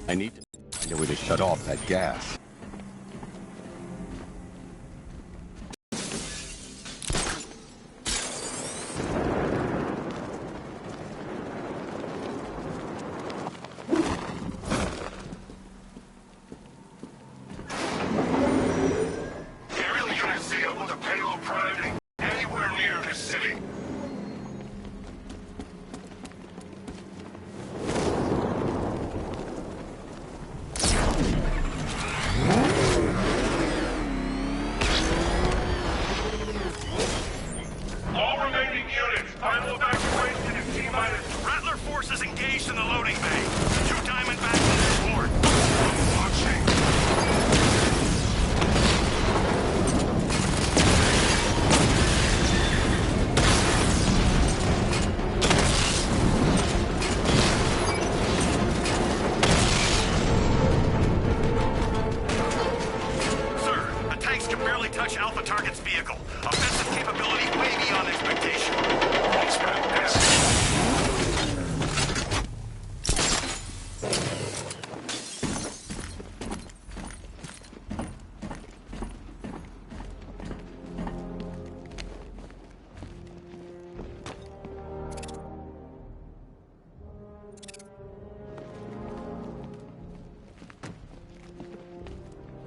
I need to find a way to shut off that gas.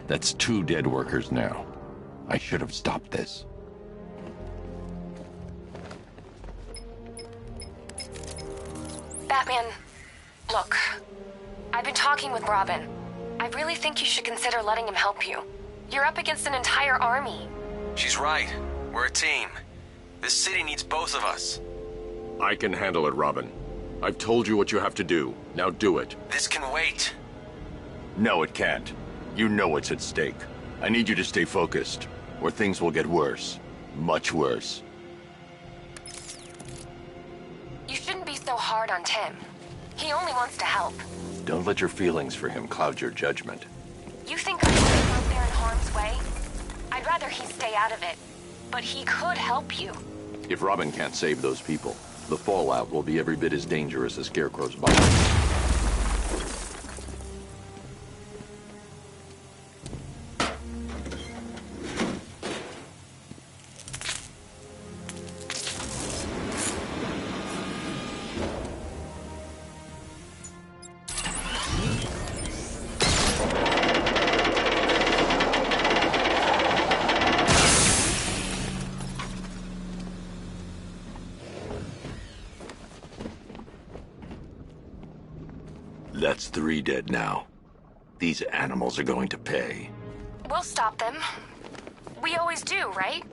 That's 2 dead workers now. I should have stopped this. Batman, look. I've been talking with Robin. I really think you should consider letting him help you. You're up against an entire army. She's right. We're a team. This city needs both of us. I can handle it, Robin. I've told you what you have to do. Now do it. This can wait. No, it can't. You know what's at stake. I need you to stay focused, or things will get worse. Much worse. You shouldn't be so hard on Tim. He only wants to help. Don't let your feelings for him cloud your judgment. You think I want him out there in harm's way? I'd rather he stay out of it. But he could help you. If Robin can't save those people, the fallout will be every bit as dangerous as Scarecrow's bomb. That's 3 dead now. These animals are going to pay. We'll stop them. We always do, right?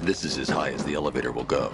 This is as high as the elevator will go.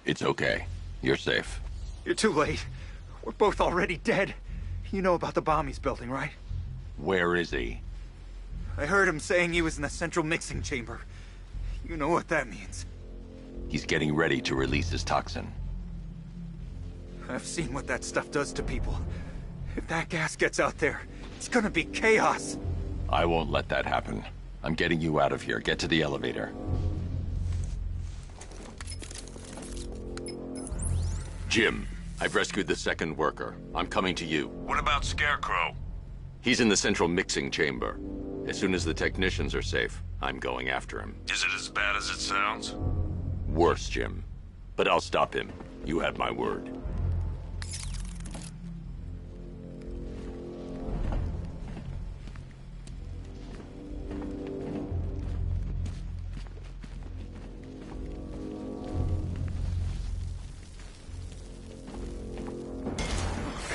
It's okay. You're safe. You're too late. We're both already dead. You know about the bomb he's building, right? Where is he? I heard him saying he was in the central mixing chamber. You know what that means. He's getting ready to release his toxin. I've seen what that stuff does to people. If that gas gets out there, it's gonna be chaos. I won't let that happen. I'm getting you out of here. Get to the elevator. Jim, I've rescued the second worker. I'm coming to you. What about Scarecrow? He's in the central mixing chamber. As soon as the technicians are safe, I'm going after him. Is it as bad as it sounds? Worse, Jim. But I'll stop him. You have my word.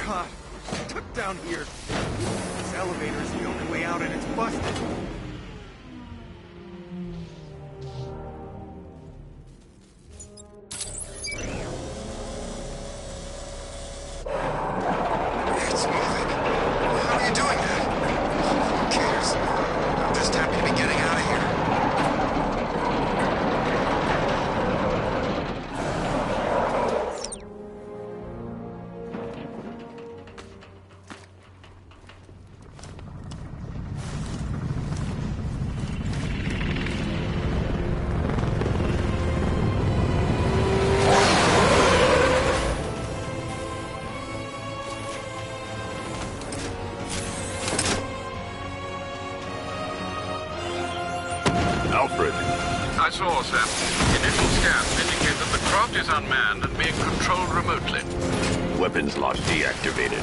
God, stuck down here. This elevator is the only way out and it's busted. It's moving. How are you doing that? Who cares? I'm just happy to be getting out of here. Alfred, I saw, sir. Initial scans indicate that the craft is unmanned and being controlled remotely. weapons lock deactivated.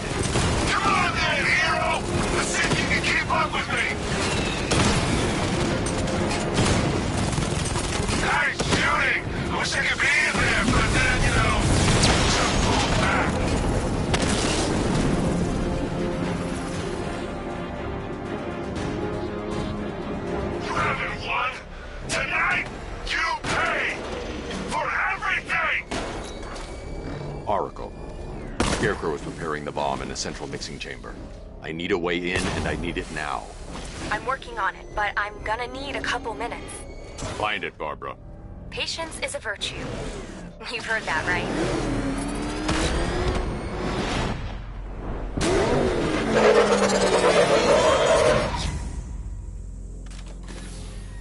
Come on then, hero! Let's see if you can keep up with me! Nice shooting! I wish I could be in there, but then, you know, just pull back. Private One, tonight you pay for everything! Oracle. Scarecrow is preparing the bomb in the central mixing chamber. I need a way in, and I need it now. I'm working on it, but I'm gonna need a couple minutes. Find it, Barbara. Patience is a virtue. You've heard that, right?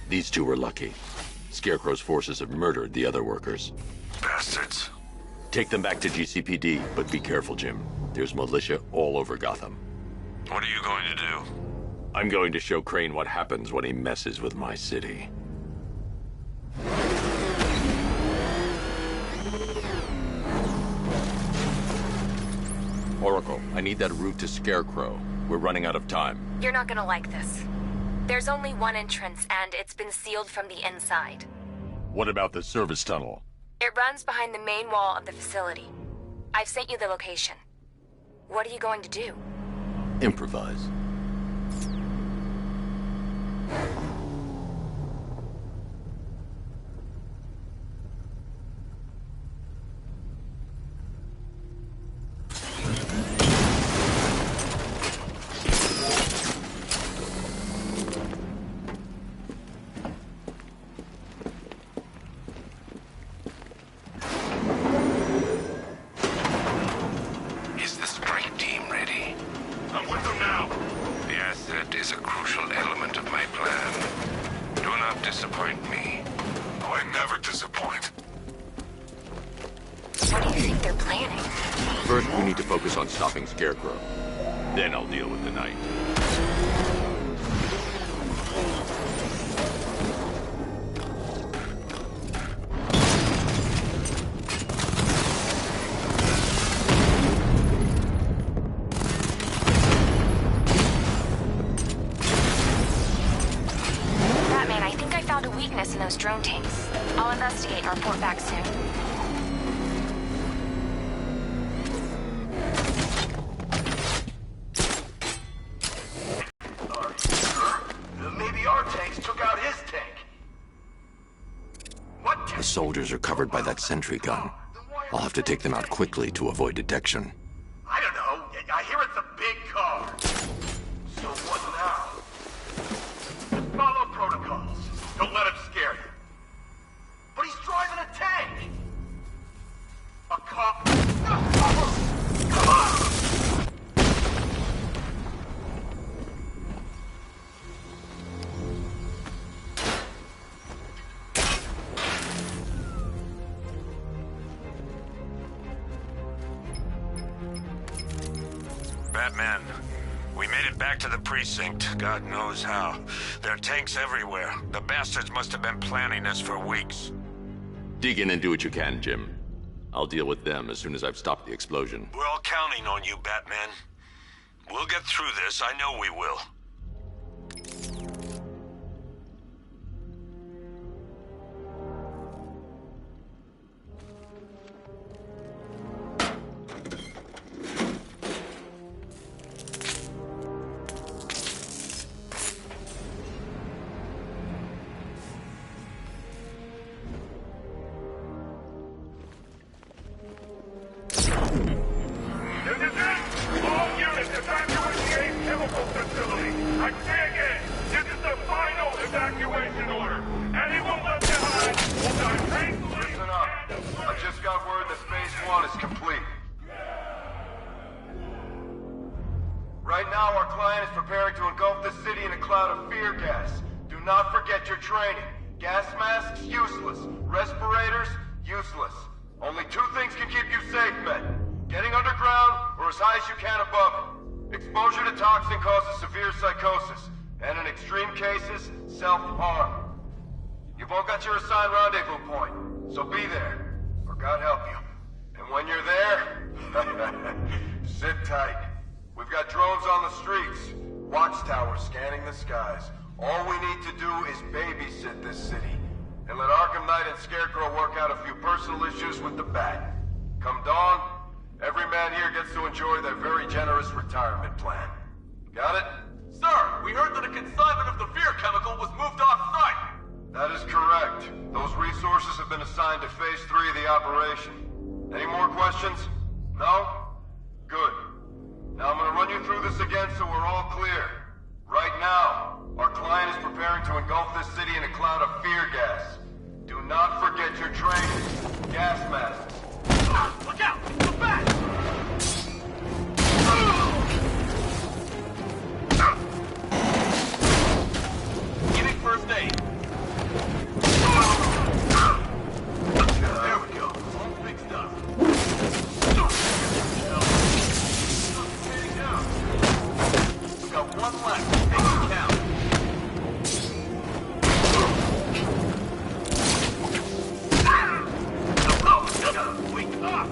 These two were lucky. Scarecrow's forces have murdered the other workers. Bastards. Take them back to GCPD, but be careful, Jim. There's militia all over Gotham. What are you going to do? I'm going to show Crane what happens when he messes with my city. Oracle, I need that route to Scarecrow. We're running out of time. You're not gonna like this. There's only one entrance, and it's been sealed from the inside. What about the service tunnel? It runs behind the main wall of the facility. I've sent you the location. What are you going to do? Improvise. Is the strike team ready? I'm with them now. The asset is a crucial element of my plan. Do not disappoint me. Oh, I never disappoint. What do you think they're planning? First, we need to focus on stopping Scarecrow. Then I'll deal with the night. Batman, I think I found a weakness in those drone tanks. I'll investigate and report back soon. Maybe our tanks took out his tank. What The soldiers are covered by that sentry gun. Then I'll have to take them out quickly to avoid detection. I don't know. I hear it's a big car. So what now? Just follow protocols. Don't let him scare you. But he's driving a tank! A cop... Come on! Batman, we made it back to the precinct. God knows how. There are tanks everywhere. The bastards must have been planning this for weeks. Dig in and do what you can, Jim. I'll deal with them as soon as I've stopped the explosion. We're all counting on you, Batman. We'll get through this. I know we will. All we need to do is babysit this city, and let Arkham Knight and Scarecrow work out a few personal issues with the Bat. Come dawn, every man here gets to enjoy their very generous retirement plan. Got it? Sir, we heard that a consignment of the fear chemical was moved off-site. That is correct. Those resources have been assigned to Phase 3 of the operation. Any more questions? No? Good. Now I'm gonna run you through this again so we're all clear. Right now, our client is preparing to engulf this city in a cloud of fear gas. Do not forget your training. Gas masks. Look out! The Bat! Giving first aid. There we go. All fixed up. We've got one left. Take it down. Wake up!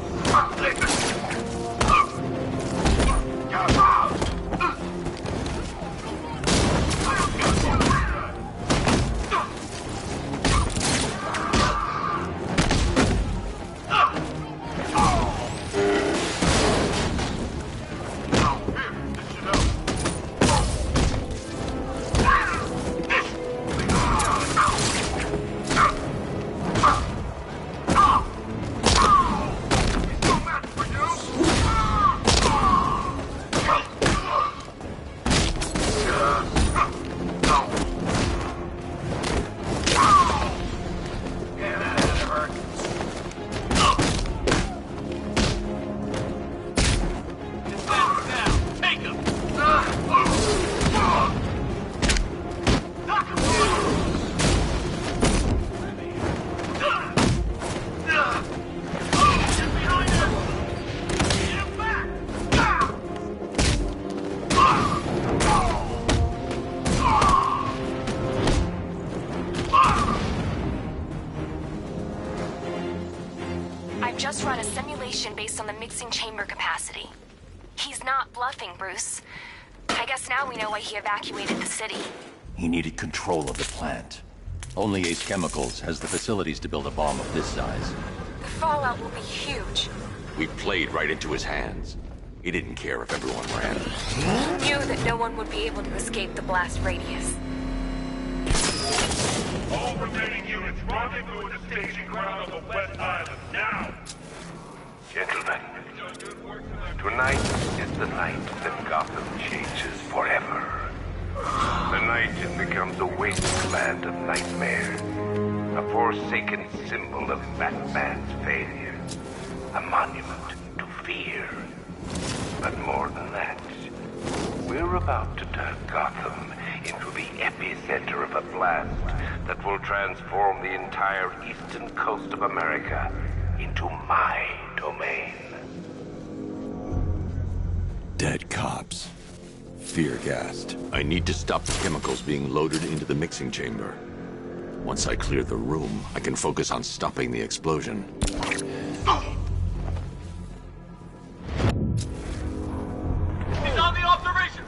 Just run a simulation based on the mixing chamber capacity. He's not bluffing, Bruce. I guess now we know why he evacuated the city. He needed control of the plant. Only Ace Chemicals has the facilities to build a bomb of this size. The fallout will be huge. We played right into his hands. He didn't care if everyone ran. He knew that no one would be able to escape the blast radius. All remaining units rendezvous at the staging ground on the West Island, now! Gentlemen, tonight is the night that Gotham changes forever. The night it becomes a wasteland of nightmare, a forsaken symbol of Batman's failure, a monument to fear. But more than that, we're about to turn Gotham into the epicenter of a blast that will transform the entire eastern coast of America into my domain. Dead cops. Fear-gassed. I need to stop the chemicals being loaded into the mixing chamber. Once I clear the room, I can focus on stopping the explosion. He's on the observation!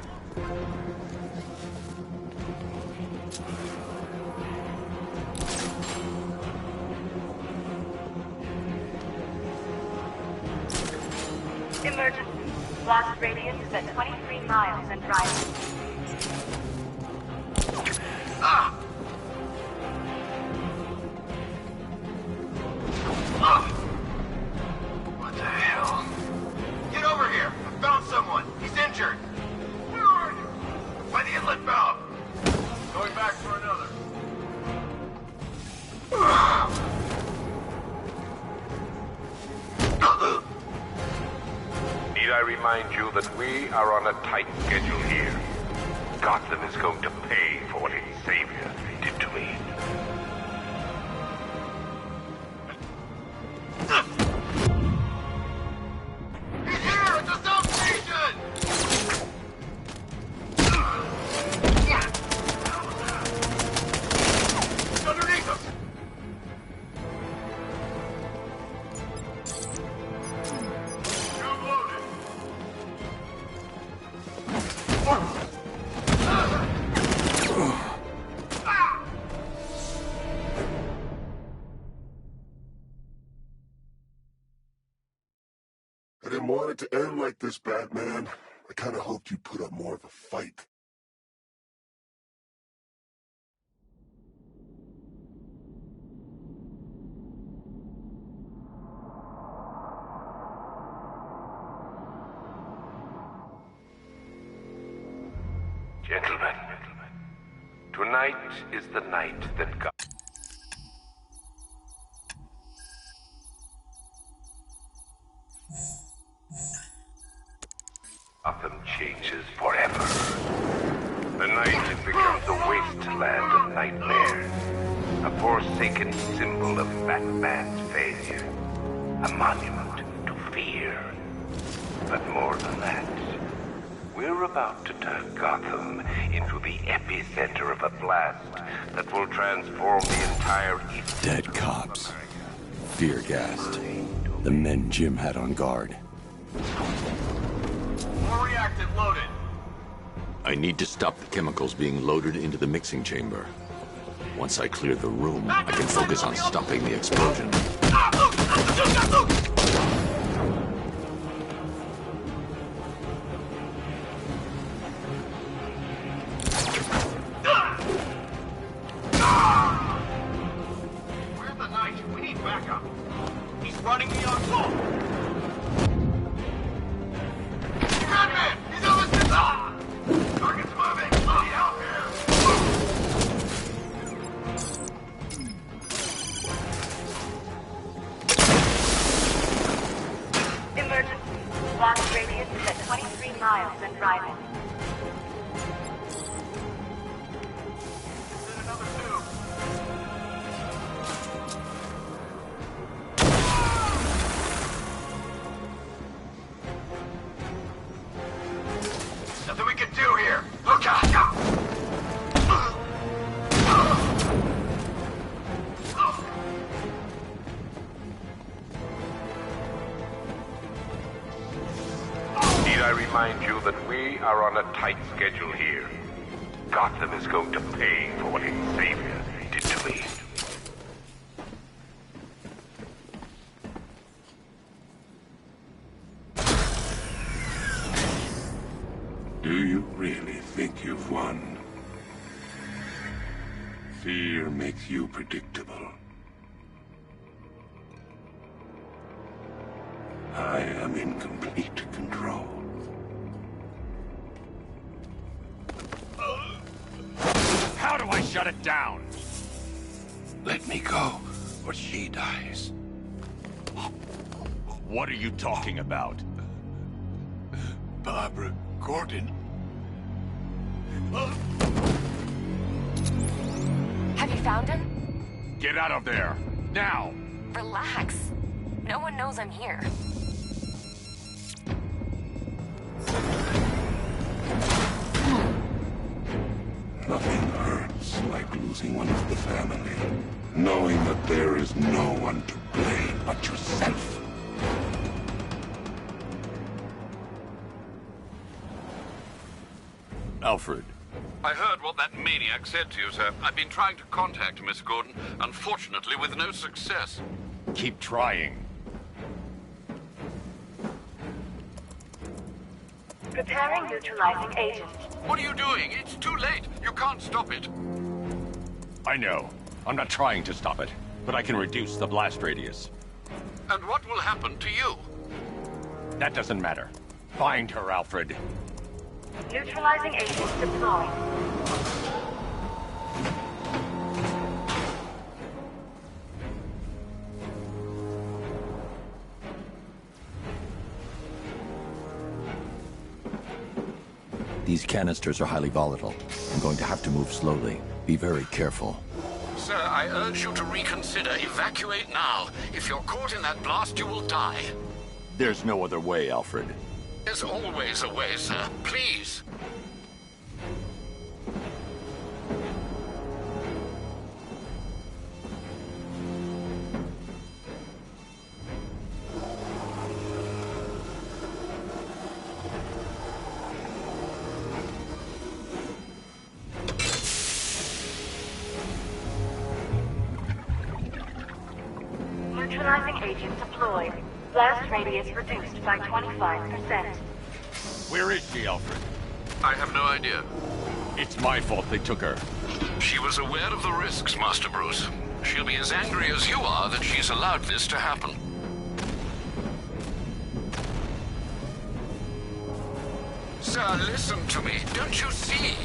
Emergency. Blast radius is at 23 miles and driving. Ah! Ah! What the hell? Get over here! I found someone! He's injured! Where are you? By the inlet valve! Going back for another. Need I remind you that we are on a tight schedule here? Gotham is going to pay for what its savior did to me. He's here at the substation! He's underneath us! Tube loaded. I didn't want it to end like this, Batman. I kind of hoped you'd put up more of a fight. Gentlemen, tonight is the night that Gotham changes forever. The night it becomes a wasteland of nightmare, a forsaken symbol of Batman's failure, a monument to fear. But more than that, we're about to turn Gotham into the epicenter of a blast that will transform the entire East. Dead cops. Fear-gassed. The men Jim had on guard. More reactant loaded. I need to stop the chemicals being loaded into the mixing chamber. Once I clear the room, I can focus on stopping the explosion. Where's the knight? We need backup. He's running me on full. Batman! He's on the target's moving! Let me help here! Emergency. Blast radius is at 23 miles and driving. In another tube. Nothing we can do here. Oh God! Need I remind you that we are on a tight schedule here? Gotham is going to pay for what its savior did to me. Do you really think you've won? Fear makes you predictable. I am in complete control. How do I shut it down? Let me go, or she dies. What are you talking about? Barbara Gordon. Have you found him? Get out of there! Now! Relax. No one knows I'm here. Nothing hurts like losing one of the family. Knowing that there is no one to blame but yourself. Alfred. I heard what that maniac said to you, sir. I've been trying to contact Miss Gordon, unfortunately with no success. Keep trying. Preparing neutralizing agent. What are you doing? It's too late. You can't stop it. I know. I'm not trying to stop it, but I can reduce the blast radius. And what will happen to you? That doesn't matter. Find her, Alfred. Neutralizing agent deployed. These canisters are highly volatile. I'm going to have to move slowly. Be very careful. Sir, I urge you to reconsider. Evacuate now. If you're caught in that blast, you will die. There's no other way, Alfred. There's always a way, sir. Please. Neutralizing agent deployed. Blast radius reduced by 25%. Where is she, Alfred? I have no idea. It's my fault they took her. She was aware of the risks, Master Bruce. She'll be as angry as you are that she's allowed this to happen. Sir, listen to me. Don't you see?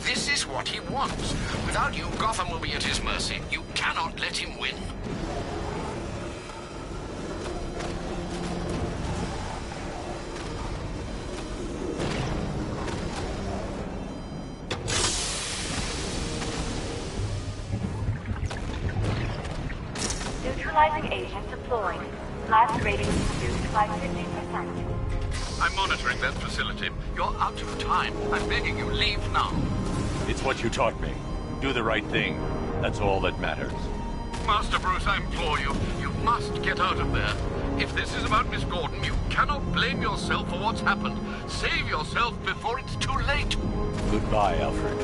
This is what he wants. Without you, Gotham will be at his mercy. You cannot let him win. Neutralizing agent deployed. Blast radius reduced by 50%. I'm monitoring that facility. You're out of time. I'm begging you, leave now. It's what you taught me. Do the right thing. That's all that matters. Master Bruce, I implore you, you must get out of there. If this is about Miss Gordon, you cannot blame yourself for what's happened. Save yourself before it's too late. Goodbye, Alfred.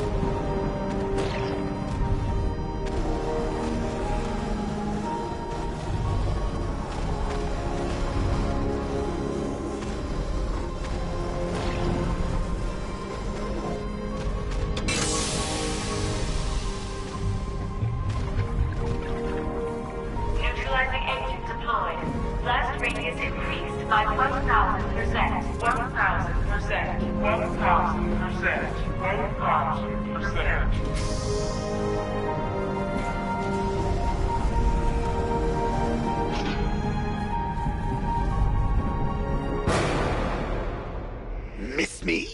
Neutralizing agent deployed. Blast radius increased by 1,000%. 1,000%. 1,000%. 1,000%. Miss me?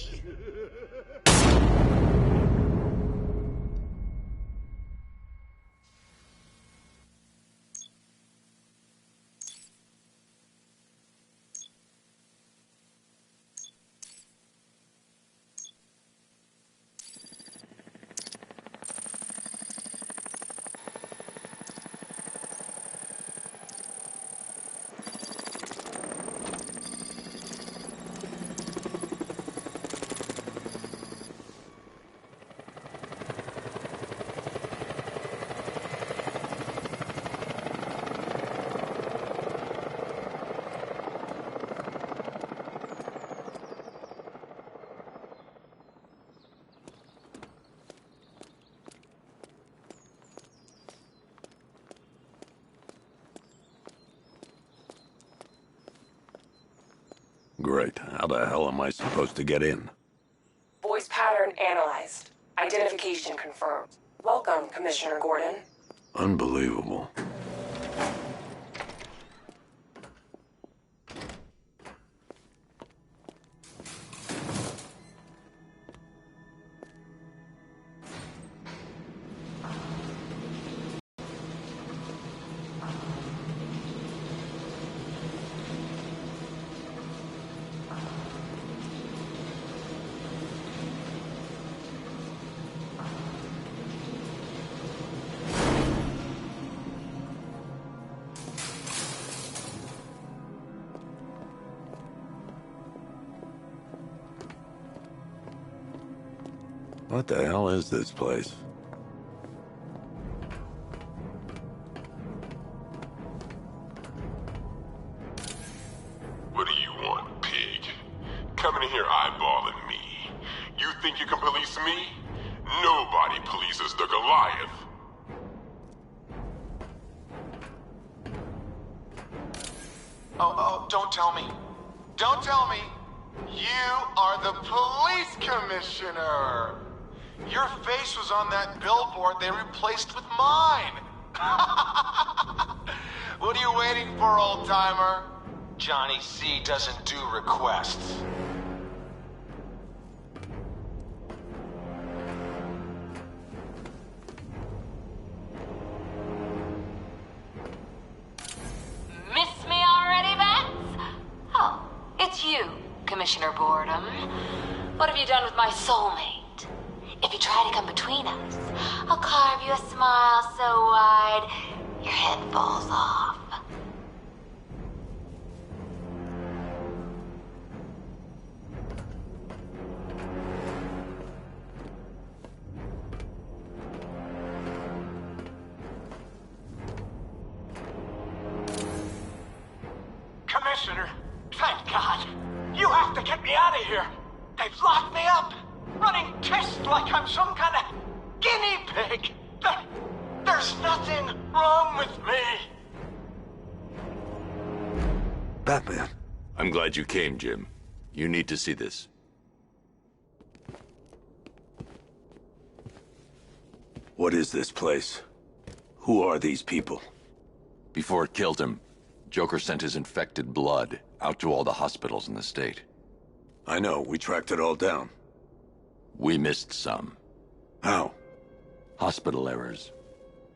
Great. How the hell am I supposed to get in? Voice pattern analyzed. Identification confirmed. Welcome, Commissioner Gordon. Unbelievable. What the hell is this place? What do you want, pig? Coming in here eyeballing me. You think you can police me? Nobody polices the Goliath. Oh, don't tell me. Don't tell me. You are the police commissioner. Your face was on that billboard they replaced with mine. What are you waiting for, old-timer? Johnny C doesn't do requests. Miss me already, Vance? Oh, it's you, Commissioner Boredom. What have you done with my soulmate? If you try to come between us, I'll carve you a smile so wide, your head falls off. Commissioner, thank God. You have to get me out of here. They've locked me up, running tests like I'm some kind of guinea pig. There's nothing wrong with me. Batman. I'm glad you came, Jim. You need to see this. What is this place? Who are these people? Before it killed him, Joker sent his infected blood out to all the hospitals in the state. I know, we tracked it all down. We missed some. How? Hospital errors.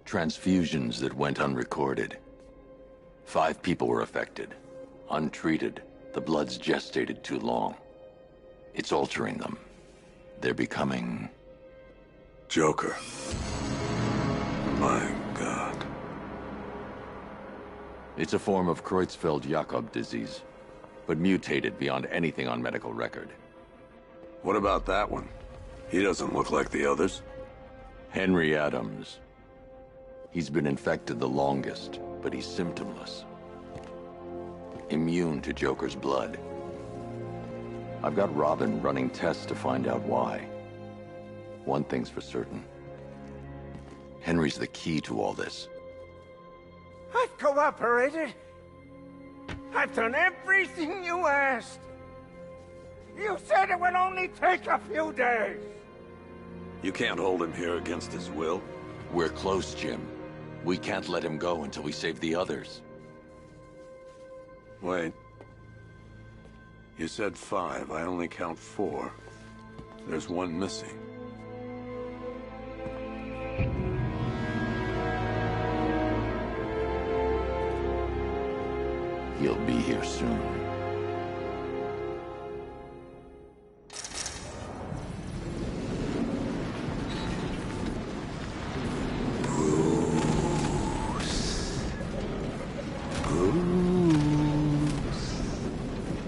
Transfusions that went unrecorded. 5 people were affected. Untreated, the blood's gestated too long. It's altering them. They're becoming... Joker. My God. It's a form of Creutzfeldt-Jakob disease, but mutated beyond anything on medical record. What about that one? He doesn't look like the others. Henry Adams. He's been infected the longest, but he's symptomless. Immune to Joker's blood. I've got Robin running tests to find out why. One thing's for certain. Henry's the key to all this. I've cooperated. I've done everything you asked. You said it would only take a few days. You can't hold him here against his will. We're close, Jim. We can't let him go until we save the others. Wait. You said 5. I only count 4. There's one missing. He'll be here soon.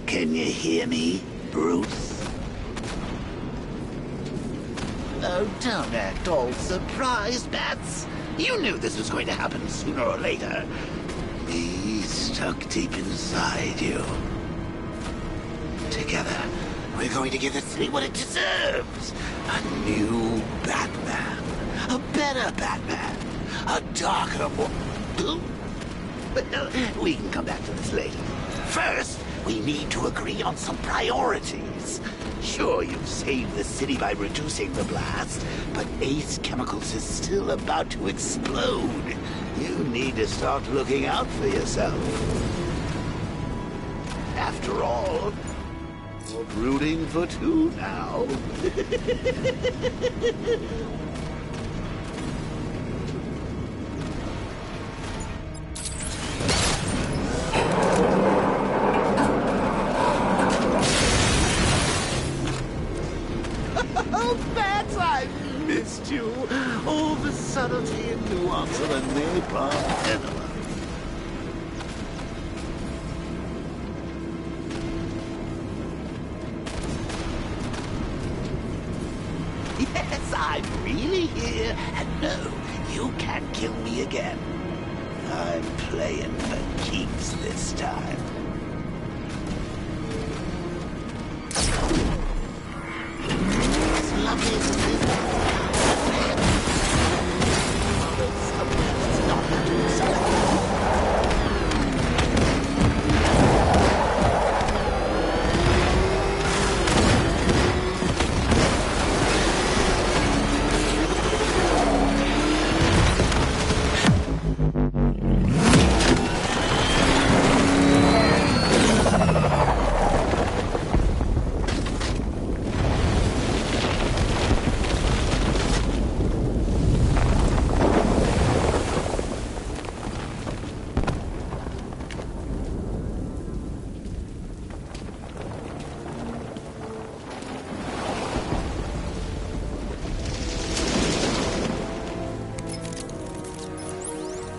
Can you hear me, Bruce? Oh, don't act all surprised, Bats. You knew this was going to happen sooner or later. Me stuck deep inside you. Together, we're going to give the city what it deserves. A new Batman. A better Batman. A darker one. Well, we can come back to this later. First, We need to agree on some priorities. Sure, you've saved the city by reducing the blast, but Ace Chemicals is still about to explode. You need to start looking out for yourself. After all, you're rooting for two now. Oh, Bats, I've missed you. All the subtlety and nuance of a napalm enema. Yes, I'm really here, and no, you can't kill me again. I'm playing for keeps this time. It's lovely to see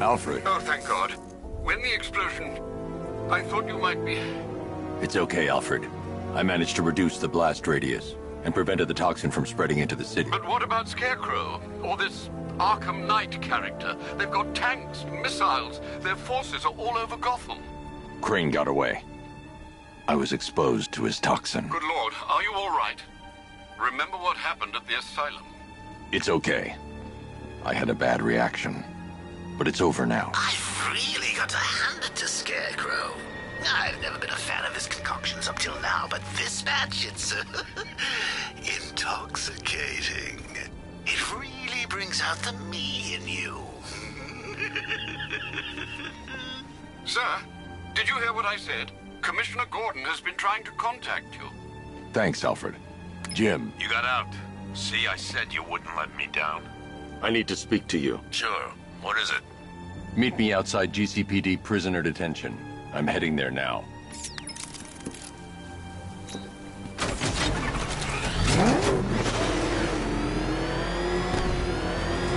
Alfred. Oh, thank God. When the explosion... I thought you might be... It's okay, Alfred. I managed to reduce the blast radius and prevented the toxin from spreading into the city. But what about Scarecrow? Or this Arkham Knight character? They've got tanks, missiles. Their forces are all over Gotham. Crane got away. I was exposed to his toxin. Good Lord, are you all right? Remember what happened at the asylum? It's okay. I had a bad reaction. But it's over now. I've really got to hand it to Scarecrow. I've never been a fan of his concoctions up till now, but this batch, it's intoxicating. It really brings out the me in you. Sir, did you hear what I said? Commissioner Gordon has been trying to contact you. Thanks, Alfred. Jim. You got out. See, I said you wouldn't let me down. I need to speak to you. Sure. What is it? Meet me outside GCPD prisoner detention. I'm heading there now.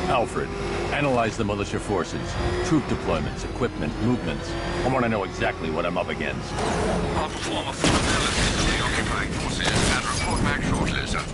Alfred, analyze the militia forces, troop deployments, equipment, movements. I want to know exactly what I'm up against. I'll perform a full analysis of the occupying forces and report back shortly, sir.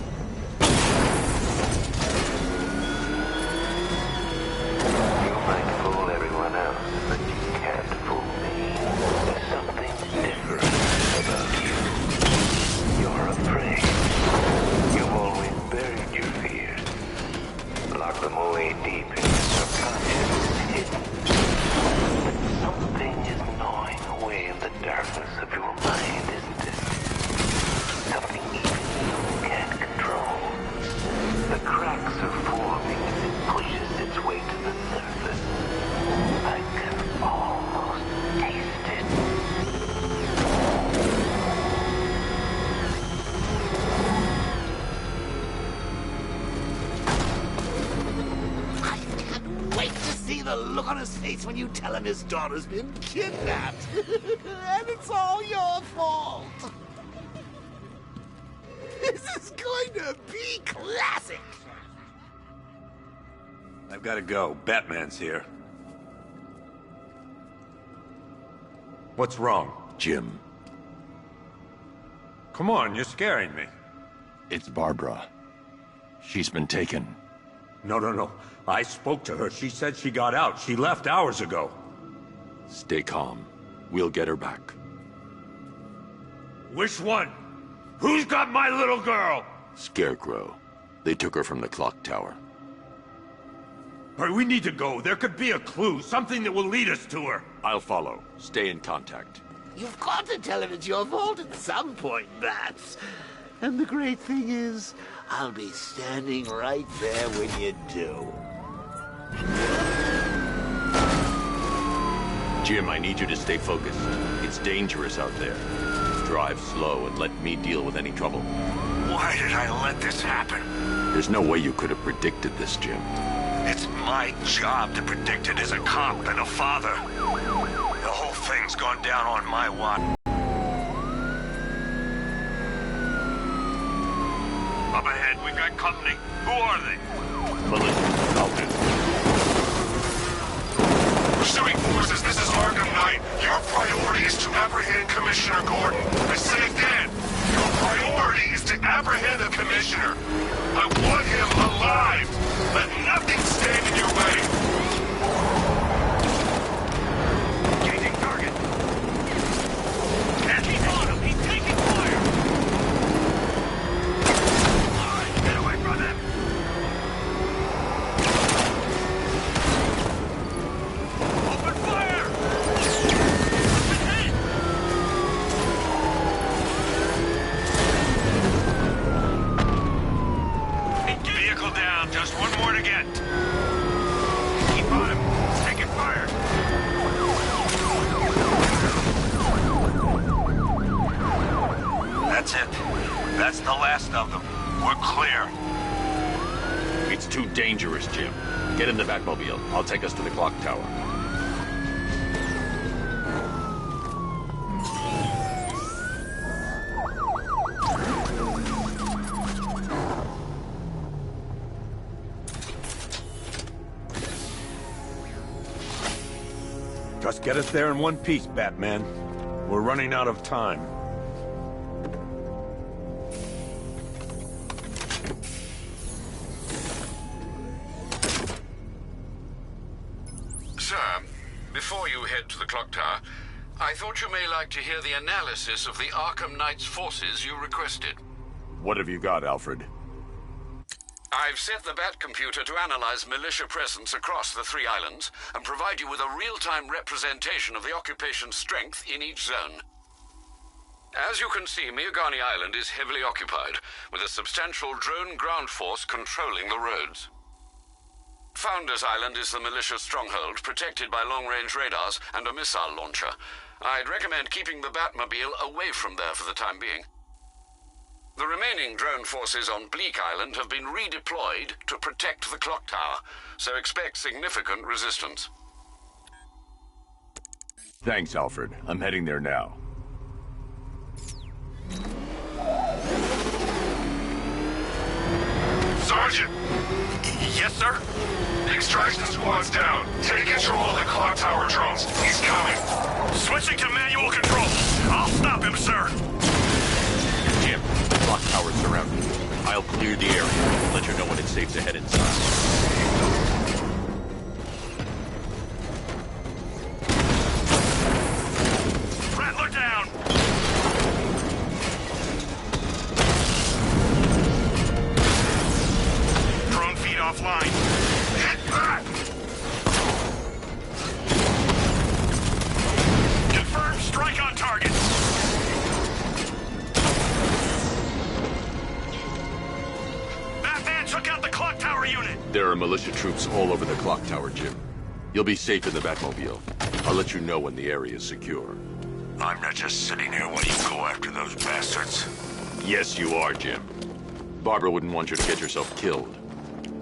Look on his face when you tell him his daughter's been kidnapped. And it's all your fault. This is going to be classic. I've got to go. Batman's here. What's wrong? Jim. Come on, you're scaring me. It's Barbara. She's been taken. No. I spoke to her. She said she got out. She left hours ago. Stay calm. We'll get her back. Which one? Who's got my little girl? Scarecrow. They took her from the clock tower. All right, we need to go. There could be a clue, something that will lead us to her. I'll follow. Stay in contact. You've got to tell him it's your fault at some point, Bats. And the great thing is, I'll be standing right there when you do. Jim, I need you to stay focused. It's dangerous out there. Drive slow and let me deal with any trouble. Why did I let this happen? There's no way you could have predicted this, Jim. It's my job to predict it as a cop and a father. The whole thing's gone down on my watch. Up ahead, we've got company. Who are they? Militia Falcon. Pursuing forces, this is Arkham Knight. Your priority is to apprehend Commissioner Gordon. I say again, your priority is to apprehend the Commissioner. I want him alive. Let nothing stand in your way. Engaging target. And he's on him. He's taking fire. All right, get away from him. Open fire. Vehicle down. Just one more to get. Keep on him. He's taking fire. That's it. That's the last of them. We're clear. It's too dangerous, Jim. Get in the Batmobile. I'll take us to the clock tower. Just get us there in one piece, Batman. We're running out of time. Sir, before you head to the clock tower, I thought you may like to hear the analysis of the Arkham Knight's forces you requested. What have you got, Alfred? I've set the Bat computer to analyze militia presence across the 3 islands and provide you with a real-time representation of the occupation's strength in each zone. As you can see, Miagani Island is heavily occupied, with a substantial drone ground force controlling the roads. Founders Island is the militia stronghold, protected by long-range radars and a missile launcher. I'd recommend keeping the Batmobile away from there for the time being. The remaining drone forces on Bleak Island have been redeployed to protect the clock tower, so expect significant resistance. Thanks, Alfred. I'm heading there now. Sergeant! Yes, sir? The extraction squad's down. Take control of the clock tower drones. He's coming. Switching to manual control. I'll stop him, sir. Jim, the clock tower's surrounded. I'll clear the area. Let you know when it's safe to head inside. Rattler down! Drone feed offline. Hit back! Confirmed strike on target. Batman took out the clock tower unit. There are militia troops all over the clock tower, Jim. You'll be safe in the Batmobile. I'll let you know when the area is secure. I'm not just sitting here while you go after those bastards. Yes, you are, Jim. Barbara wouldn't want you to get yourself killed.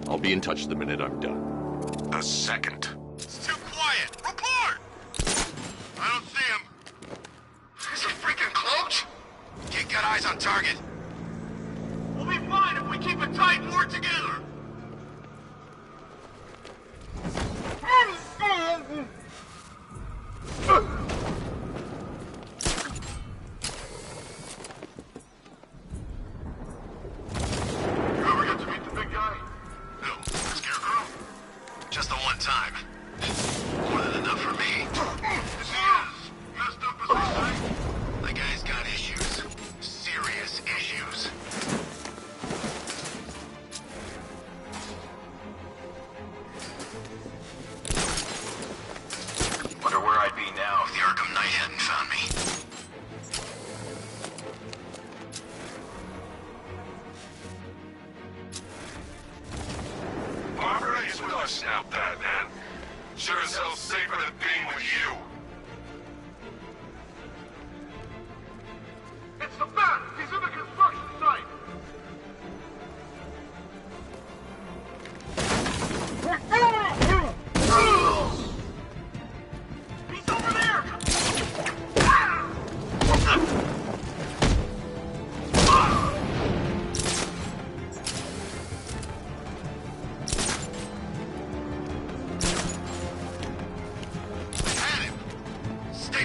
I'll be in touch the minute I'm done. The second. It's too quiet. Report! I don't see him. He's a freaking cloak! Can't get eyes on target. We'll be fine if we keep it tight and work together. You ever get to meet the big guy? No, Scarecrow? Just the one time. More than enough for me. Yes, he is. Messed up as they say. The guy's got issues. Serious issues. Wonder where I'd be now If the Arkham Knight hadn't found me.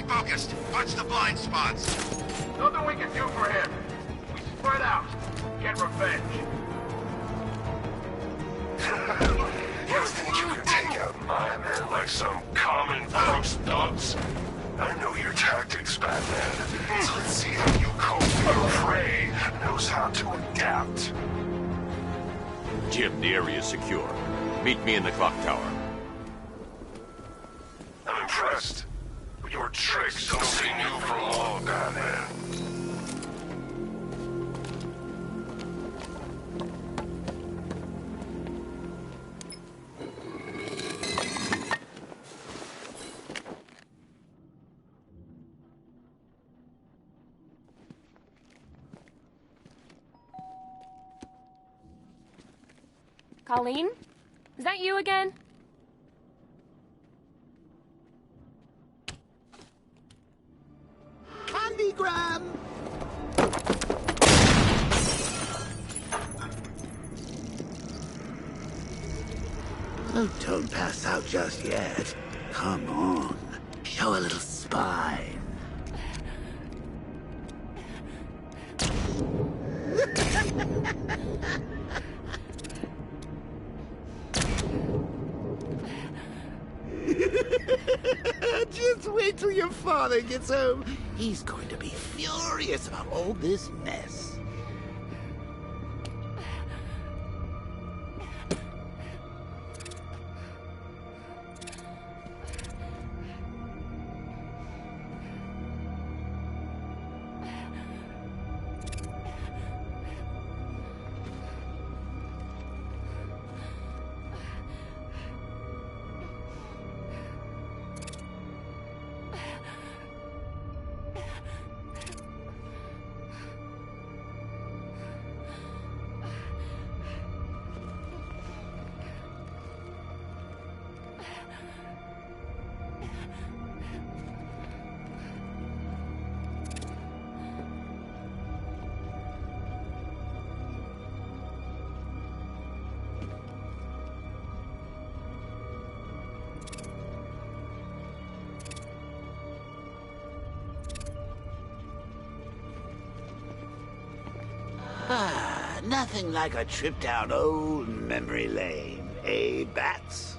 focused. Watch the blind spots. Nothing we can do for him. We spread out. Get revenge. You think you can take out my men like some common folks dubs? I know your tactics, Batman. So let's see how you cope. Your prey knows how to adapt. Jim, the area is secure. Meet me in the clock tower. I'm impressed. But your tricks don't seem new for long, Batman. Colleen? Is that you again? Candygram! Oh, don't pass out just yet. Come on. Show a little spine. Just wait till your father gets home. He's going to be furious about all this mess. Nothing like a trip down old memory lane, eh, Bats?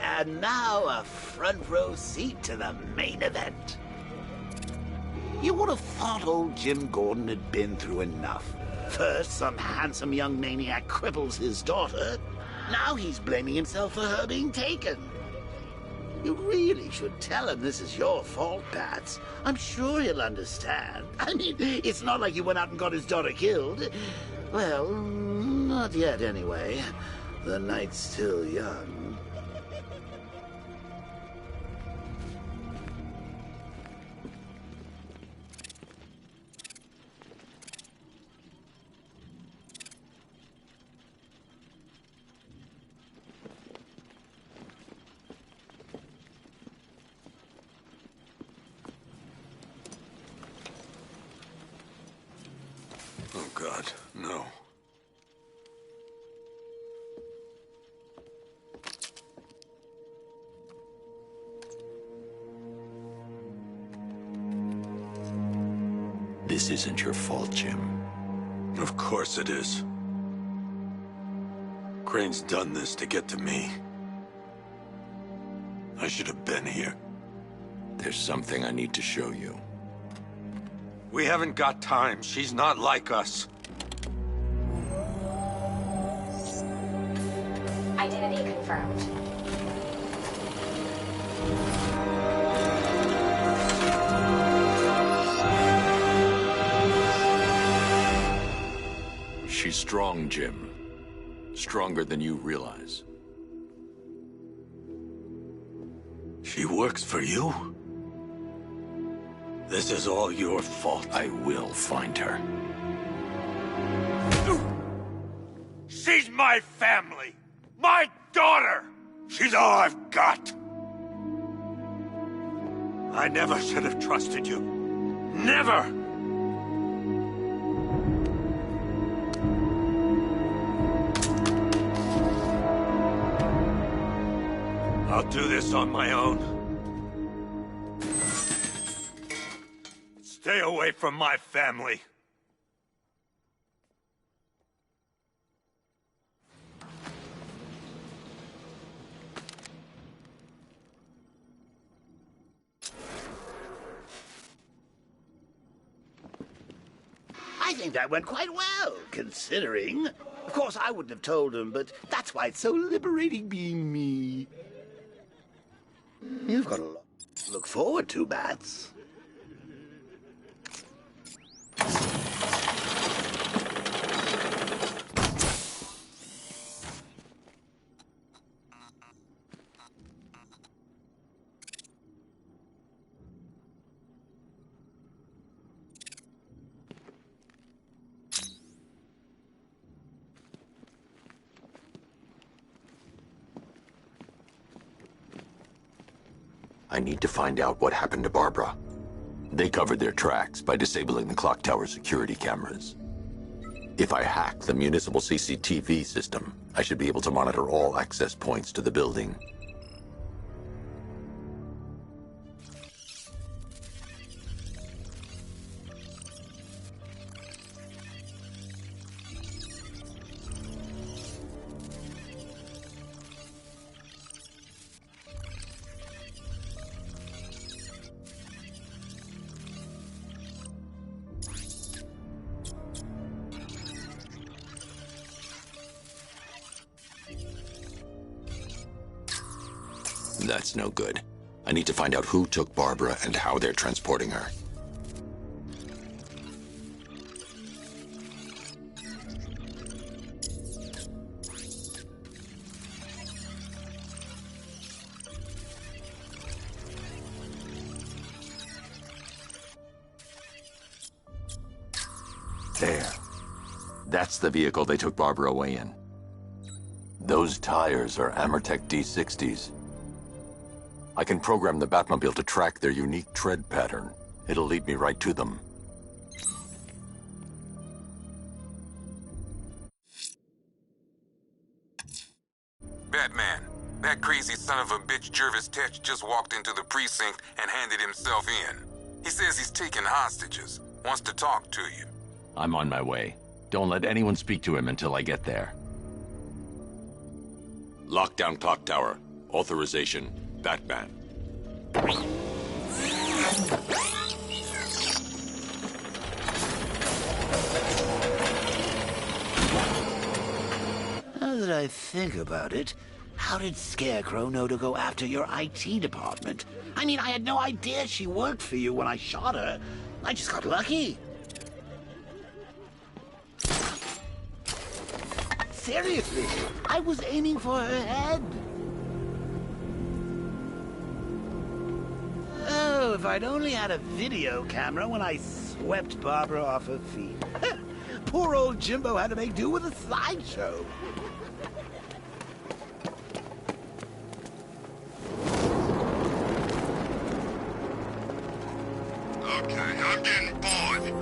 And now a front row seat to the main event. You would have thought old Jim Gordon had been through enough. First, some handsome young maniac cripples his daughter. Now he's blaming himself for her being taken. You really should tell him this is your fault, Bats. I'm sure he'll understand. I mean, it's not like you went out and got his daughter killed. Well, not yet, anyway. The night's still young. Oh, God, no. This isn't your fault, Jim. Of course it is. Crane's done this to get to me. I should have been here. There's something I need to show you. We haven't got time. She's not like us. Identity confirmed. She's strong, Jim. Stronger than you realize. She works for you? This is all your fault. I will find her. She's my family! My daughter! She's all I've got! I never should have trusted you. Never! I'll do this on my own. Stay away from my family. I think that went quite well, considering. Of course, I wouldn't have told him, but that's why it's so liberating being me. You've got a lot to look forward to, Bats. I need to find out what happened to Barbara. They covered their tracks by disabling the clock tower security cameras. If I hack the municipal CCTV system, I should be able to monitor all access points to the building. That's no good. I need to find out who took Barbara and how they're transporting her. There. That's the vehicle they took Barbara away in. Those tires are Amertech D60s. I can program the Batmobile to track their unique tread pattern. It'll lead me right to them. Batman, that crazy son of a bitch Jervis Tetch just walked into the precinct and handed himself in. He says he's taking hostages, wants to talk to you. I'm on my way. Don't let anyone speak to him until I get there. Lockdown clock tower. Authorization, Batman. Now that I think about it, how did Scarecrow know to go after your IT department? I mean, I had no idea she worked for you when I shot her. I just got lucky. Seriously, I was aiming for her head. Oh, if I'd only had a video camera when I swept Barbara off her feet. Poor old Jimbo had to make do with a slideshow. Okay, I'm getting bored.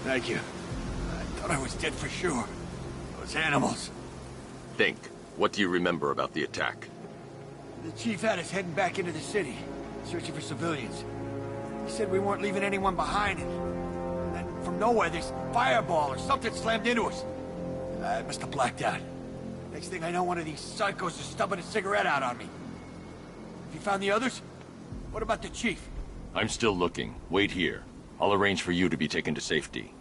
Thank you. I thought I was dead for sure. Those animals. Think. What do you remember about the attack? The chief had us heading back into the city, searching for civilians. He said we weren't leaving anyone behind, and then from nowhere this fireball or something slammed into us. I must have blacked out. Next thing I know, one of these psychos is stubbing a cigarette out on me. Have you found the others? What about the chief? I'm still looking. Wait here. I'll arrange for you to be taken to safety.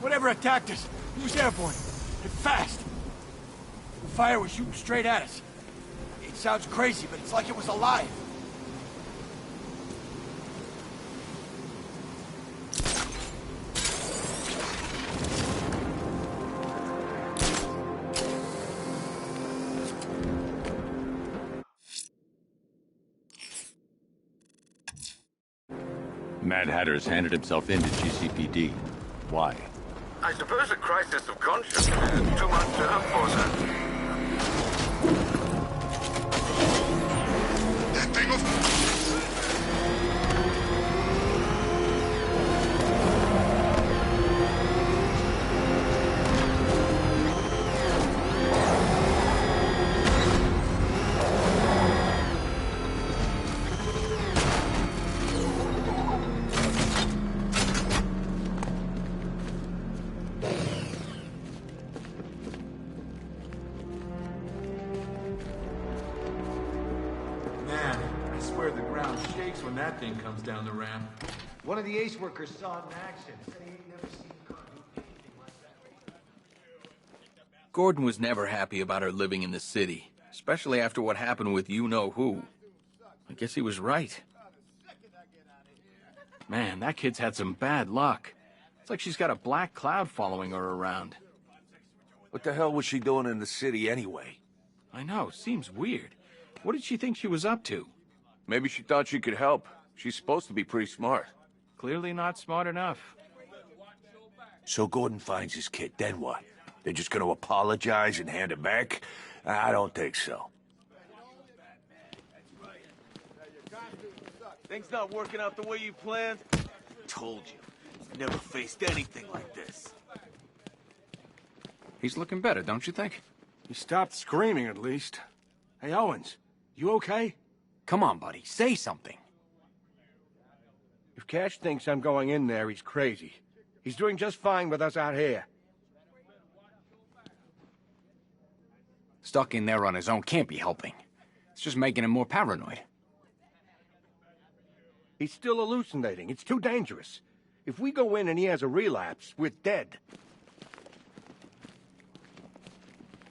Whatever attacked us, it was airborne. And fast. The fire was shooting straight at us. It sounds crazy, but it's like it was alive. Mad Hatter's handed himself in to GCPD. Why? I suppose a crisis of conscience. Too much for that. When that thing comes down the ramp. One of the Ace workers saw it in action. Said he ain't never seen a car do anything like that. Gordon was never happy about her living in the city, especially after what happened with you-know-who. I guess he was right. Man, that kid's had some bad luck. It's like she's got a black cloud following her around. What the hell was she doing in the city anyway? I know, seems weird. What did she think she was up to? Maybe she thought she could help. She's supposed to be pretty smart. Clearly not smart enough. So Gordon finds his kid, then what? They're just gonna apologize and hand it back? I don't think so. Things not working out the way you planned? Told you. Never faced anything like this. He's looking better, don't you think? He stopped screaming, at least. Hey, Owens, you okay? Come on, buddy, say something. If Cash thinks I'm going in there, he's crazy. He's doing just fine with us out here. Stuck in there on his own can't be helping. It's just making him more paranoid. He's still hallucinating. It's too dangerous. If we go in and he has a relapse, we're dead.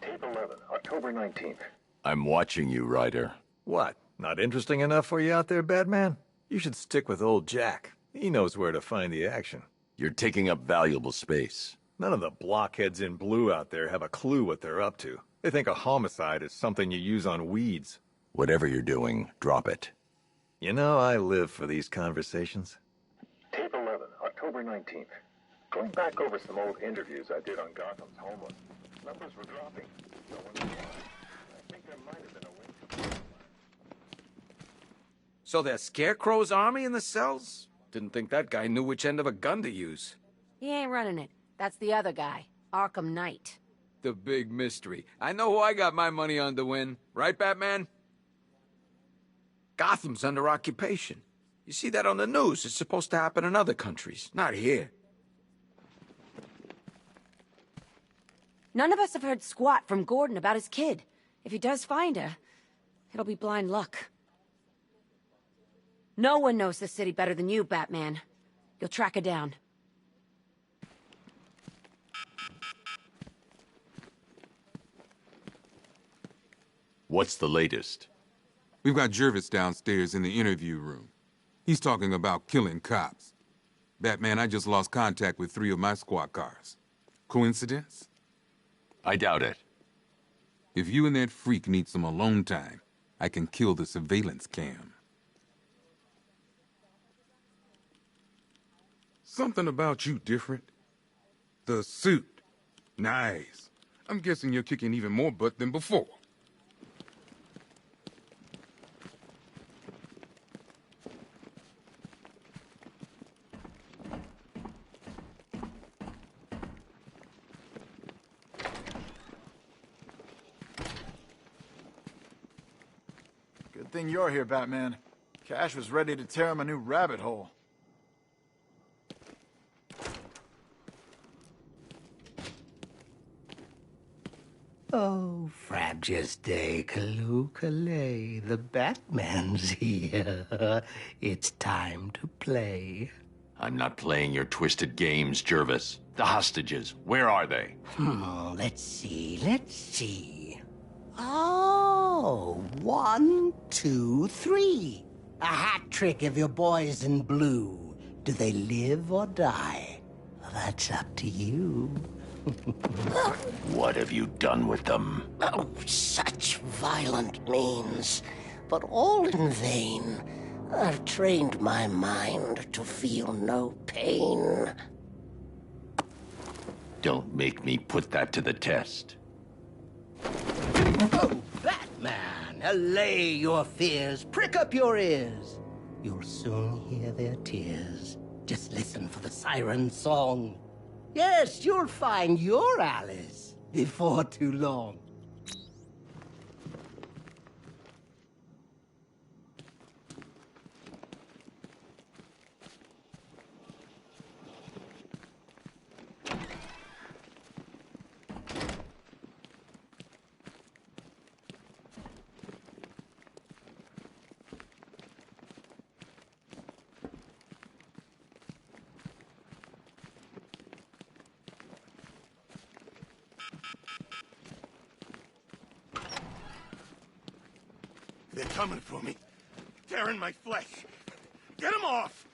Tape 11, October 19th. I'm watching you, Ryder. What? Not interesting enough for you out there, Batman? You should stick with old Jack. He knows where to find the action. You're taking up valuable space. None of the blockheads in blue out there have a clue what they're up to. They think a homicide is something you use on weeds. Whatever you're doing, drop it. You know, I live for these conversations. Tape 11, October 19th. Going back over some old interviews I did on Gotham's homeless. Numbers were dropping. No one was lying. I think there might have been a link. So there's Scarecrow's army in the cells? Didn't think that guy knew which end of a gun to use. He ain't running it. That's the other guy, Arkham Knight. The big mystery. I know who I got my money on to win. Right, Batman? Gotham's under occupation. You see that on the news. It's supposed to happen in other countries, not here. None of us have heard squat from Gordon about his kid. If he does find her, it'll be blind luck. No one knows the city better than you, Batman. You'll track her down. What's the latest? We've got Jervis downstairs in the interview room. He's talking about killing cops. Batman, I just lost contact with 3 of my squad cars. Coincidence? I doubt it. If you and that freak need some alone time, I can kill the surveillance cam. Something about you different. The suit. Nice. I'm guessing you're kicking even more butt than before. Good thing you're here, Batman. Cash was ready to tear him a new rabbit hole. Oh, Frabjous Day, Kaloo-Kalay, the Batman's here. It's time to play. I'm not playing your twisted games, Jervis. The hostages, where are they? Let's see. Oh, 1, 2, 3. A hat trick of your boys in blue. Do they live or die? That's up to you. What have you done with them? Oh, such violent means, but all in vain. I've trained my mind to feel no pain. Don't make me put that to the test. Oh, Batman, allay your fears, prick up your ears. You'll soon hear their tears. Just listen for the siren song. Yes, you'll find your Alice before too long. They're coming for me. Tearing my flesh. Get them off!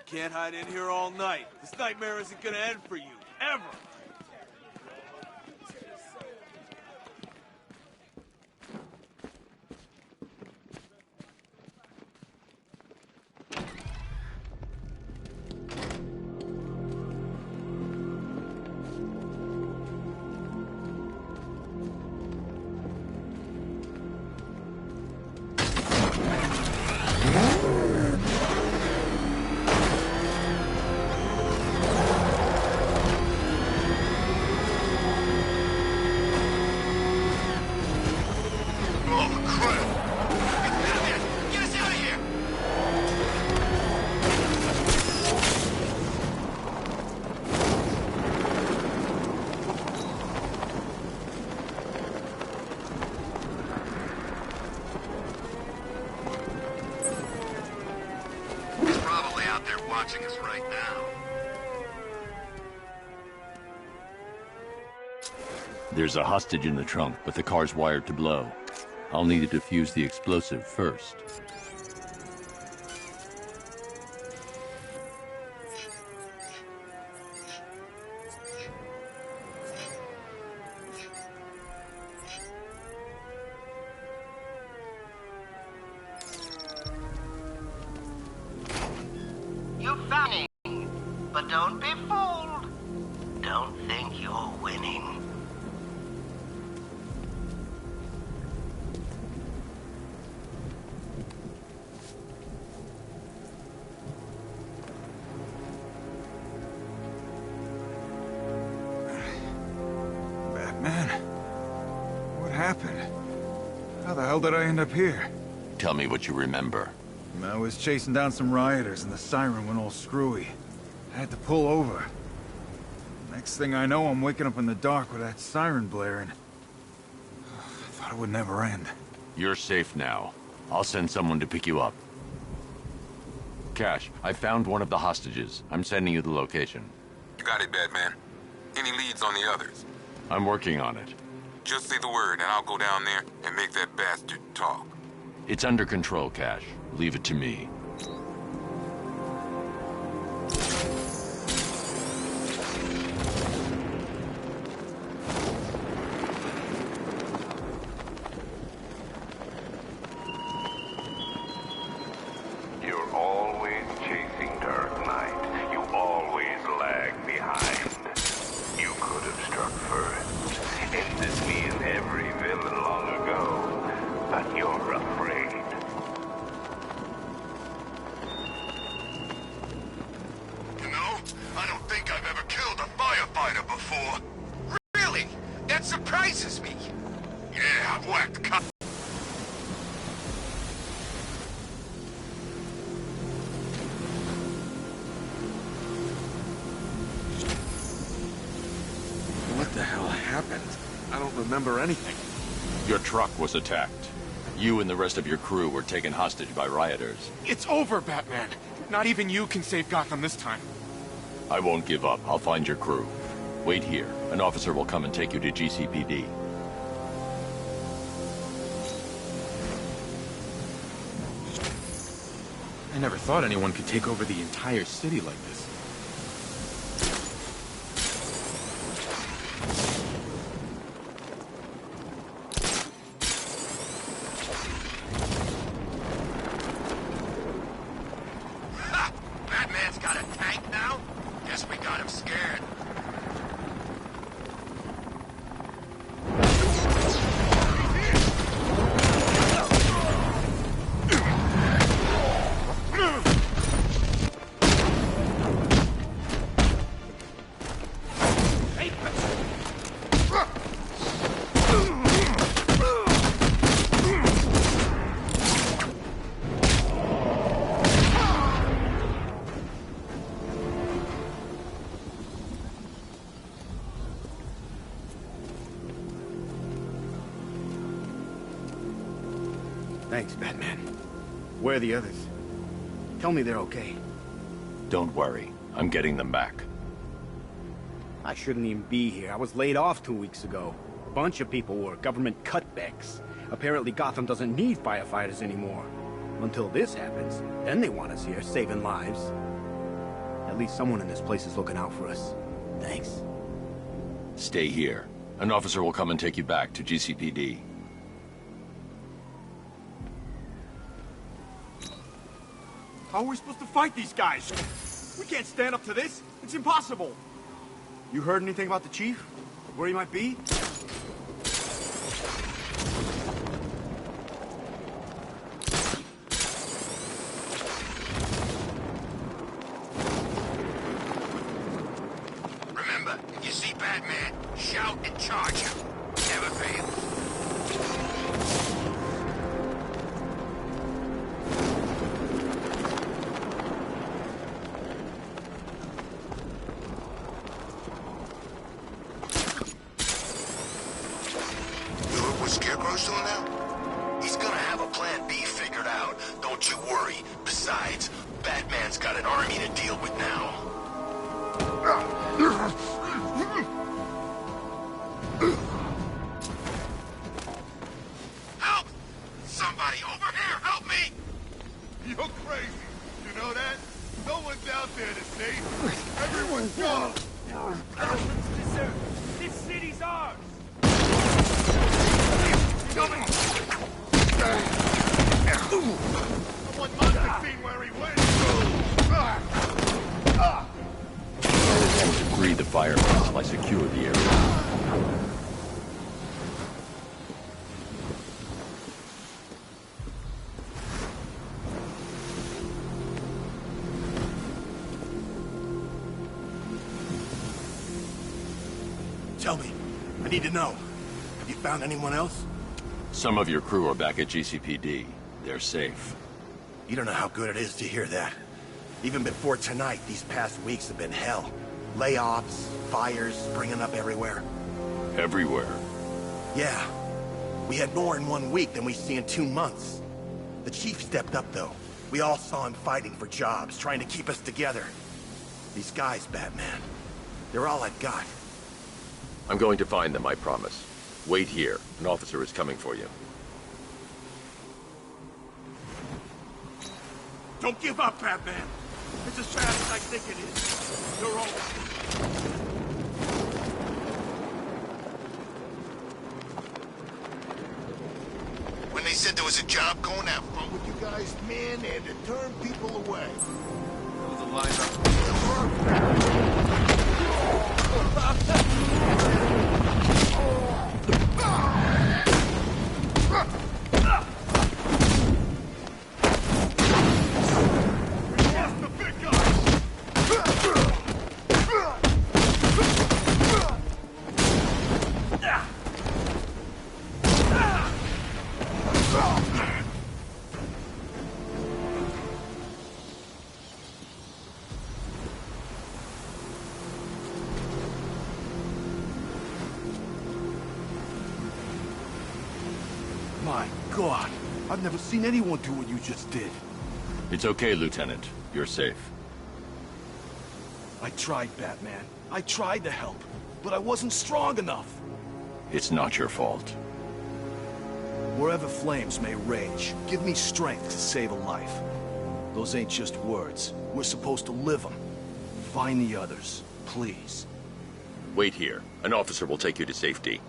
Can't hide in here all night. This nightmare isn't gonna end for you. Ever! Watching us right now. There's a hostage in the trunk, but the car's wired to blow. I'll need to defuse the explosive first. You found me, but don't be fooled. Don't think you're winning. Batman? What happened? How the hell did I end up here? Tell me what you remember. I was chasing down some rioters and the siren went all screwy. I had to pull over. Next thing I know, I'm waking up in the dark with that siren blaring. I thought it would never end. You're safe now. I'll send someone to pick you up. Cash, I found one of the hostages. I'm sending you the location. You got it, Batman. Any leads on the others? I'm working on it. Just say the word and I'll go down there and make that bastard talk. It's under control, Cash. Leave it to me. You're always chasing Dark Knight. You always lag behind. You could have struck first. Ended me in every villain long ago. But you're afraid. You know, I don't think I've ever killed a firefighter before. Really? That surprises me. Yeah, I've whacked cops. What the hell happened? remember anything. Your truck was attacked. You and the rest of your crew were taken hostage by rioters. It's over, Batman. Not even you can save Gotham this time. I won't give up. I'll find your crew. Wait here. An officer will come and take you to GCPD. I never thought anyone could take over the entire city like this. Batman's got a tank now? Guess we got him scared. Thanks, Batman. Where are the others? Tell me they're okay. Don't worry. I'm getting them back. I shouldn't even be here. I was laid off 2 weeks ago. A bunch of people were. Government cutbacks. Apparently Gotham doesn't need firefighters anymore. Until this happens, then they want us here, saving lives. At least someone in this place is looking out for us. Thanks. Stay here. An officer will come and take you back to GCPD. How are we supposed to fight these guys? We can't stand up to this. It's impossible. You heard anything about the chief? Where he might be? Remember, if you see Batman, shout and charge him. Never fail. Scarecrow's doing now? He's gonna have a plan B figured out. Don't you worry. Besides, Batman's got an army to deal with now. Help! Somebody over here, help me! You're crazy. You know that? No one's out there to save. Everyone's gone. Gotham's deserted. This city's ours. Coming! Someone must have seen where he went! Breathe the fire while I secure the area. Tell me. I need to know. Have you found anyone else? Some of your crew are back at GCPD. They're safe. You don't know how good it is to hear that. Even before tonight, these past weeks have been hell. Layoffs, fires springing up everywhere. Everywhere? Yeah. We had more in 1 week than we see in 2 months. The chief stepped up, though. We all saw him fighting for jobs, trying to keep us together. These guys, Batman, they're all I've got. I'm going to find them, I promise. Wait here. An officer is coming for you. Don't give up, Batman. It's as bad as I think it is. You're all... When they said there was a job going out, What would you guys man and to turn people away? There was a lineup. My God, I've never seen anyone do what you just did. It's okay, Lieutenant. You're safe. I tried, Batman. I tried to help, but I wasn't strong enough. It's not your fault. Wherever flames may rage, give me strength to save a life. Those ain't just words. We're supposed to live them. Find the others, please. Wait here. An officer will take you to safety.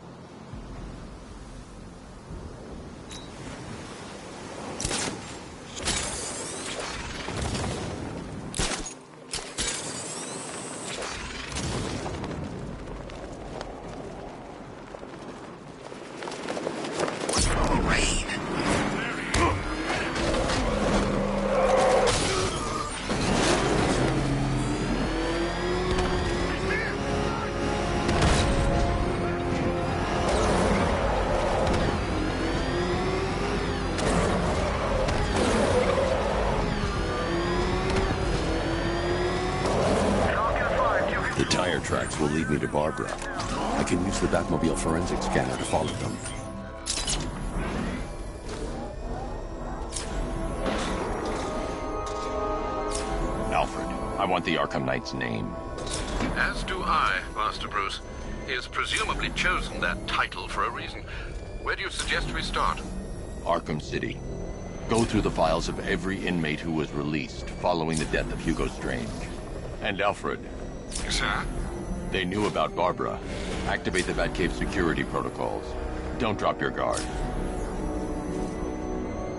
Tracks will lead me to Barbara. I can use the Batmobile forensic scanner to follow them. Alfred, I want the Arkham Knight's name. As do I, Master Bruce. He has presumably chosen that title for a reason. Where do you suggest we start? Arkham City. Go through the files of every inmate who was released following the death of Hugo Strange. And Alfred. Sir? They knew about Barbara. Activate the Batcave security protocols. Don't drop your guard.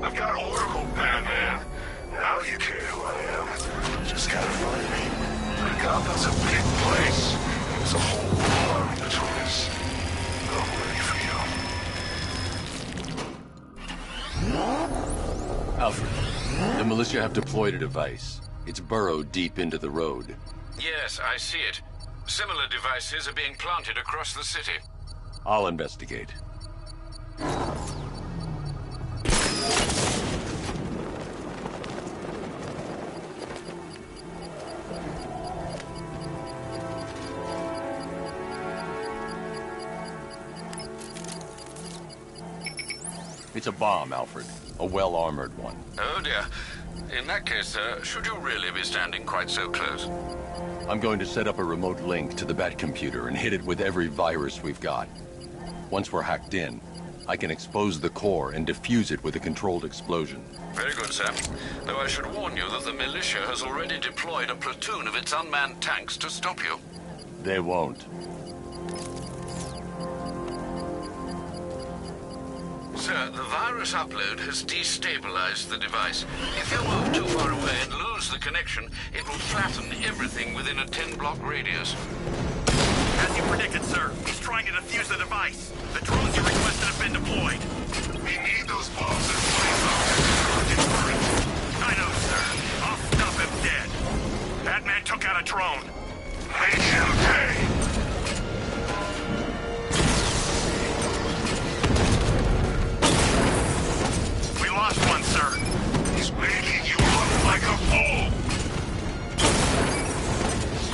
I've got Oracle, Batman. Now you care who I am. You just gotta find me. Gotham's a big place. There's a whole war between us. I'm ready for you. Alfred, the militia have deployed a device. It's burrowed deep into the road. Yes, I see it. Similar devices are being planted across the city. I'll investigate. It's a bomb, Alfred. A well-armored one. Oh dear. In that case, should you really be standing quite so close? I'm going to set up a remote link to the Bat computer and hit it with every virus we've got. Once we're hacked in, I can expose the core and defuse it with a controlled explosion. Very good, sir. Though I should warn you that the militia has already deployed a platoon of its unmanned tanks to stop you. They won't. Sir, the virus upload has destabilized the device. If you move too far away and lose the connection, it will flatten everything within a 10-block radius. As you predicted, sir, he's trying to defuse the device. The drones you requested have been deployed. We need those bombs in place, I know, sir. I'll stop him dead. Batman took out a drone. Make him pay. Lost one, sir. He's making you look like a fool.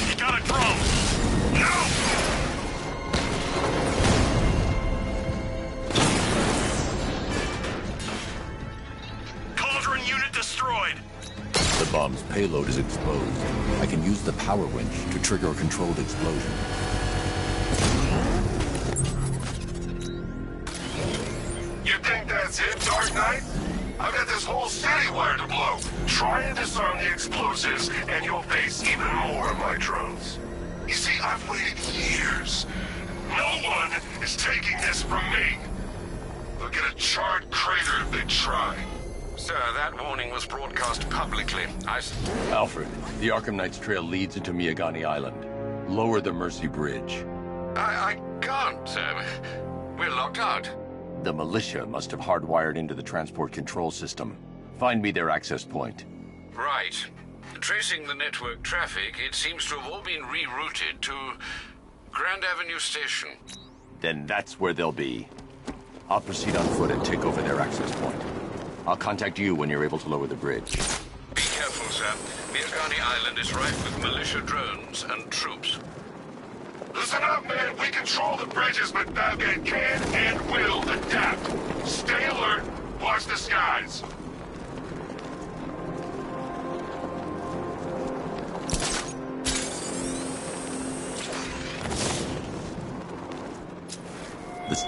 He got a drone. No! Cauldron unit destroyed. The bomb's payload is exposed. I can use the power winch to trigger a controlled explosion. You think that's it, Dark Knight? I've got this whole city wired to blow. Try and disarm the explosives, and you'll face even more of my drones. You see, I've waited years. No one is taking this from me. They'll get a charred crater if they try. Sir, that warning was broadcast publicly. Alfred, the Arkham Knight's trail leads into Miagani Island. Lower the Mercy Bridge. I can't, sir. We're locked out. The militia must have hardwired into the transport control system. Find me their access point. Right. Tracing the network traffic, it seems to have all been rerouted to Grand Avenue Station. Then that's where they'll be. I'll proceed on foot and take over their access point. I'll contact you when you're able to lower the bridge. Be careful, sir. Miagani Island is rife with militia drones and troops. Listen up, man. We control the bridges, but Batman can and will adapt. Stay alert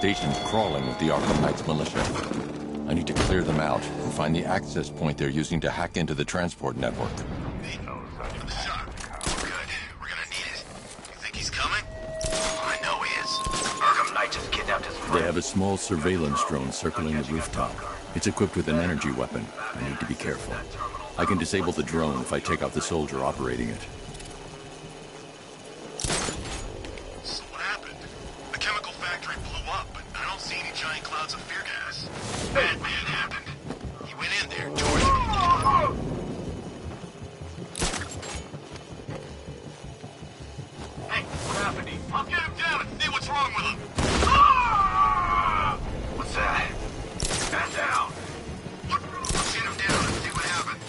station's crawling with the Arkham Knights militia. I need to clear them out and find the access point they're using to hack into the transport network. Good. We're gonna need it. You think he's coming? I know he is. Arkham Knight just kidnapped his friend. They have a small surveillance drone circling the rooftop. It's equipped with an energy weapon. I need to be careful. I can disable the drone if I take out the soldier operating it. So what happened? The chemical factory blew up, but I don't see any giant clouds of fear gas. Bad man happened. He went in there, George. Hey, what happened? I'll get him down and see what's wrong with him. What's that? Man down. Let's get him down and see what happened.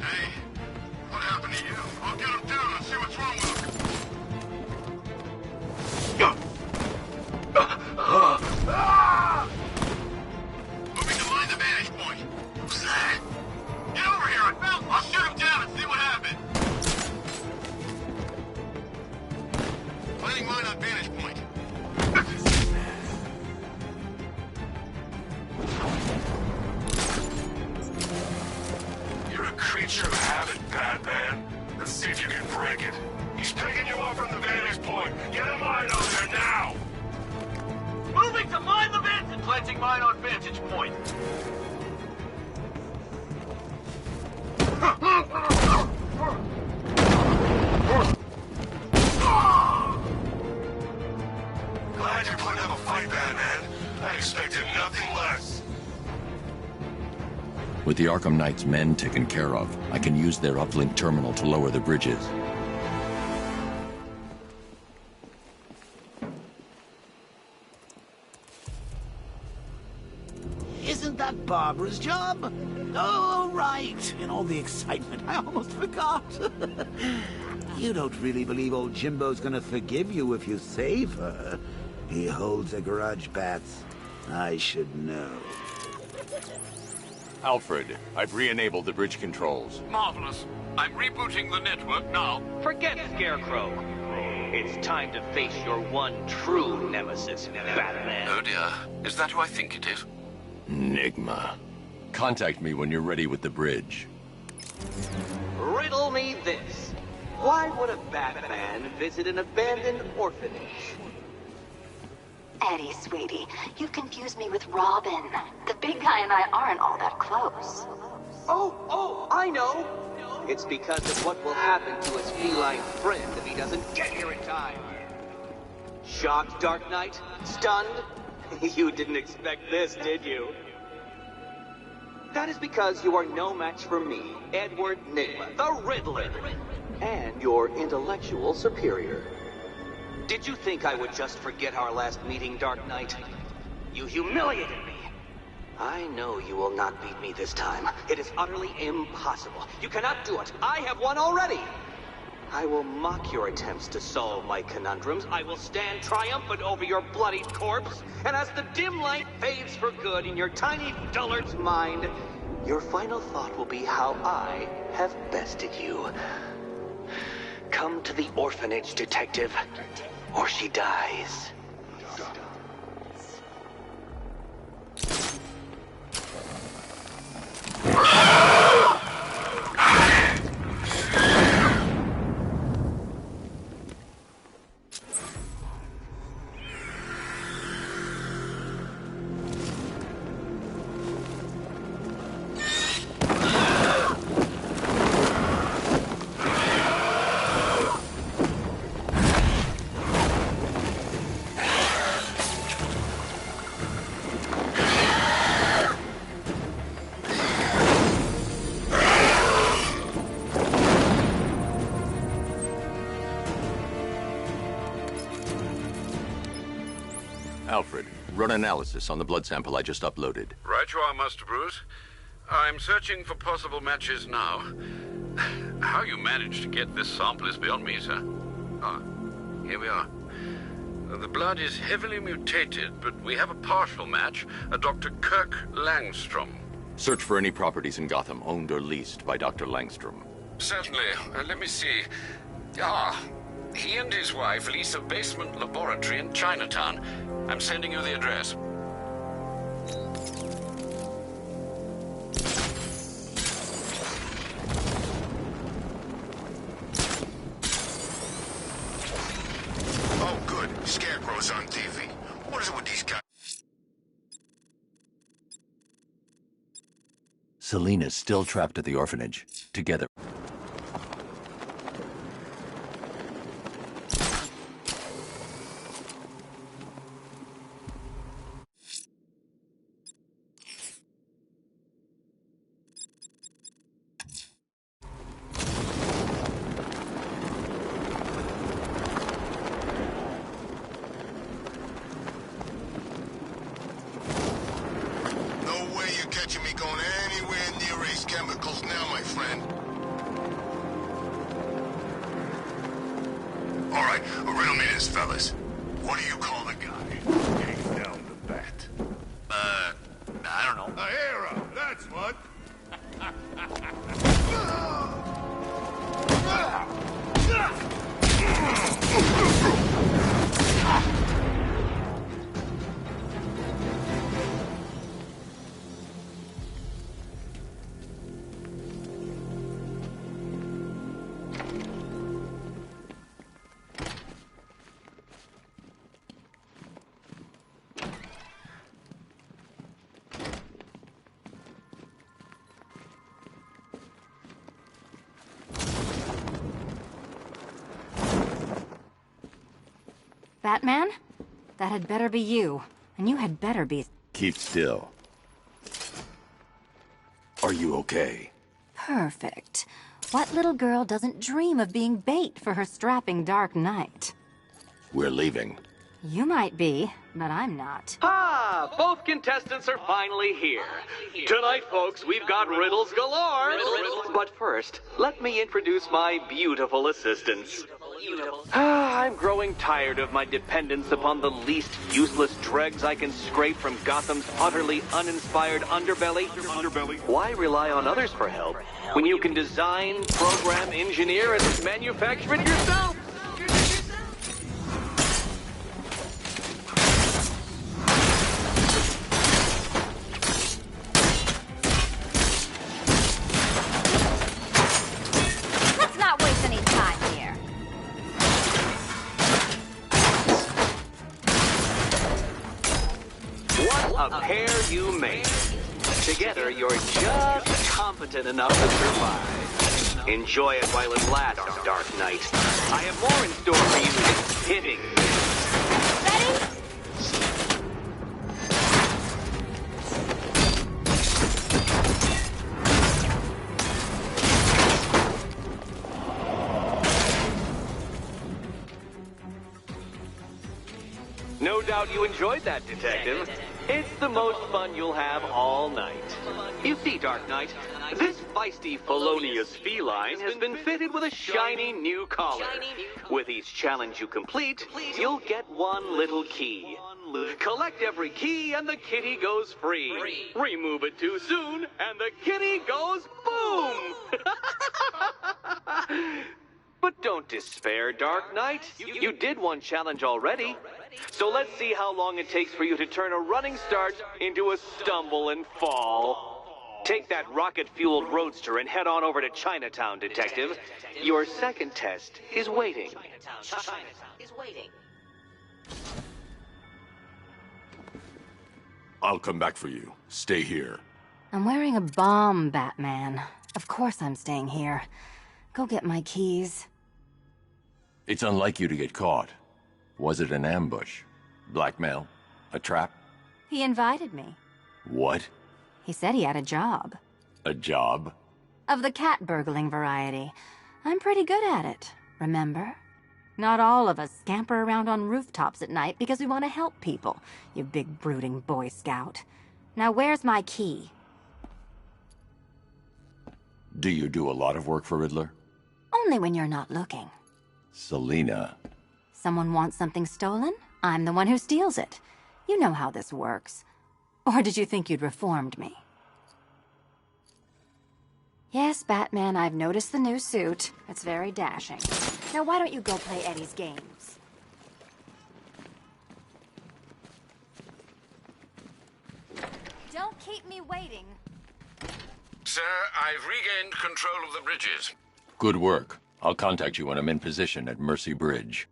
Hey, what happened to you? I'll get him down and see what's wrong with him. Moving to mind the vantage point. Who's that? Get over here! I'll shoot him down and see what happened. Finding mine on vantage point. You're a creature of habit, Batman. Let's see if you can break it. He's picking you up from the vantage point. Get a mine out there now! Moving to mine the vent and planting mine on vantage point. Glad you're putting up a fight, Batman. I expected nothing less. With the Arkham Knights' men taken care of, I can use their uplink terminal to lower the bridges. Isn't that Barbara's job? Oh, right. In all the excitement, I almost forgot. You don't really believe old Jimbo's gonna forgive you if you save her. He holds a grudge, Bats. I should know. Alfred, I've re-enabled the bridge controls. Marvelous. I'm rebooting the network now. Forget Scarecrow. It's time to face your one true nemesis, Batman. Oh dear. Is that who I think it is? Enigma. Contact me when you're ready with the bridge. Riddle me this. Why would a Batman visit an abandoned orphanage? Eddie, sweetie, you confused me with Robin. The big guy and I aren't all that close. Oh, I know. It's because of what will happen to his feline friend if he doesn't get here in time. Shocked, Dark Knight? Stunned? You didn't expect this, did you? That is because you are no match for me, Edward Nigma, the Riddler, and your intellectual superior. Did you think I would just forget our last meeting, Dark Knight? You humiliated me. I know you will not beat me this time. It is utterly impossible. You cannot do it. I have won already. I will mock your attempts to solve my conundrums. I will stand triumphant over your bloodied corpse. And as the dim light fades for good in your tiny dullard's mind, your final thought will be how I have bested you. Come to the orphanage, detective, or she dies. Alfred, run analysis on the blood sample I just uploaded. Right you are, Master Bruce. I'm searching for possible matches now. How you managed to get this sample is beyond me, sir. Ah, here we are. The blood is heavily mutated, but we have a partial match, a Dr. Kirk Langstrom. Search for any properties in Gotham owned or leased by Dr. Langstrom. Certainly. Let me see. He and his wife lease a basement laboratory in Chinatown. I'm sending you the address. Oh, good. Scarecrow's on TV. What is it with these guys? Selena's still trapped at the orphanage. Together. Batman? That had better be you. And you had better be... Keep still. Are you okay? Perfect. What little girl doesn't dream of being bait for her strapping Dark Knight? We're leaving. You might be, but I'm not. Ah, both contestants are finally here. Tonight, folks, we've got riddles galore. But first, let me introduce my beautiful assistants. I'm growing tired of my dependence upon the least useless dregs I can scrape from Gotham's utterly uninspired underbelly. Why rely on others for help when you can design, program, engineer, and manufacture it yourself? A pair you make. Together, you're just competent enough to survive. Enjoy it while it lasts, Dark Knight. I have more in store for you than hitting. Ready? No doubt you enjoyed that, Detective. It's the most fun you'll have all night. You see, Dark Knight, this feisty, felonious feline has been fitted with a shiny new collar. With each challenge you complete, you'll get one little key. Collect every key and the kitty goes free. Remove it too soon and the kitty goes boom! But don't despair, Dark Knight. You did one challenge already. So let's see how long it takes for you to turn a running start into a stumble and fall. Take that rocket-fueled roadster and head on over to Chinatown, Detective. Your second test is waiting. I'll come back for you. Stay here. I'm wearing a bomb, Batman. Of course I'm staying here. Go get my keys. It's unlike you to get caught. Was it an ambush? Blackmail? A trap? He invited me. What? He said he had a job. A job? Of the cat burgling variety. I'm pretty good at it, remember? Not all of us scamper around on rooftops at night because we want to help people, you big brooding Boy Scout. Now where's my key? Do you do a lot of work for Riddler? Only when you're not looking. Selina. Someone wants something stolen? I'm the one who steals it. You know how this works. Or did you think you'd reformed me? Yes, Batman, I've noticed the new suit. It's very dashing. Now why don't you go play Eddie's games? Don't keep me waiting. Sir, I've regained control of the bridges. Good work. I'll contact you when I'm in position at Mercy Bridge.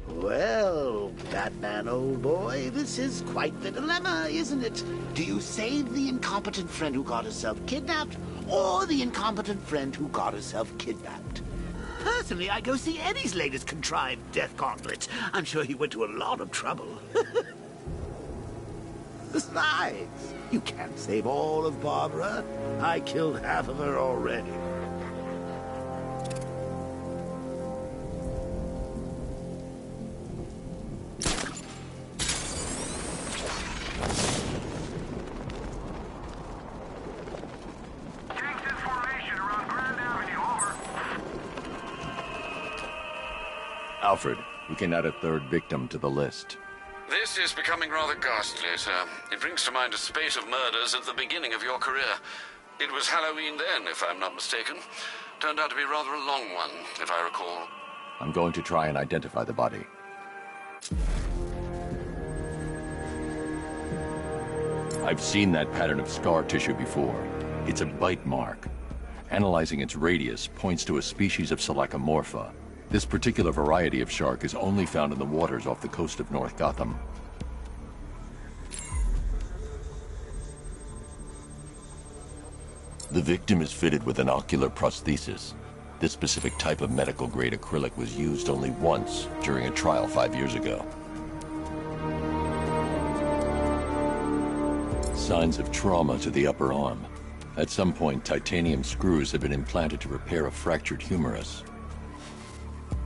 Well, Batman, old boy, this is quite the dilemma, isn't it? Do you save the incompetent friend who got herself kidnapped, or the incompetent friend who got herself kidnapped? Personally, I go see Eddie's latest contrived death gauntlet. I'm sure he went to a lot of trouble. Besides, you can't save all of Barbara. I killed half of her already. Alfred, we can add a third victim to the list. This is becoming rather ghastly, sir. It brings to mind a spate of murders at the beginning of your career. It was Halloween then, if I'm not mistaken. Turned out to be rather a long one, if I recall. I'm going to try and identify the body. I've seen that pattern of scar tissue before. It's a bite mark. Analyzing its radius points to a species of Selachomorpha. This particular variety of shark is only found in the waters off the coast of North Gotham. The victim is fitted with an ocular prosthesis. This specific type of medical-grade acrylic was used only once during a trial 5 years ago. Signs of trauma to the upper arm. At some point, titanium screws have been implanted to repair a fractured humerus.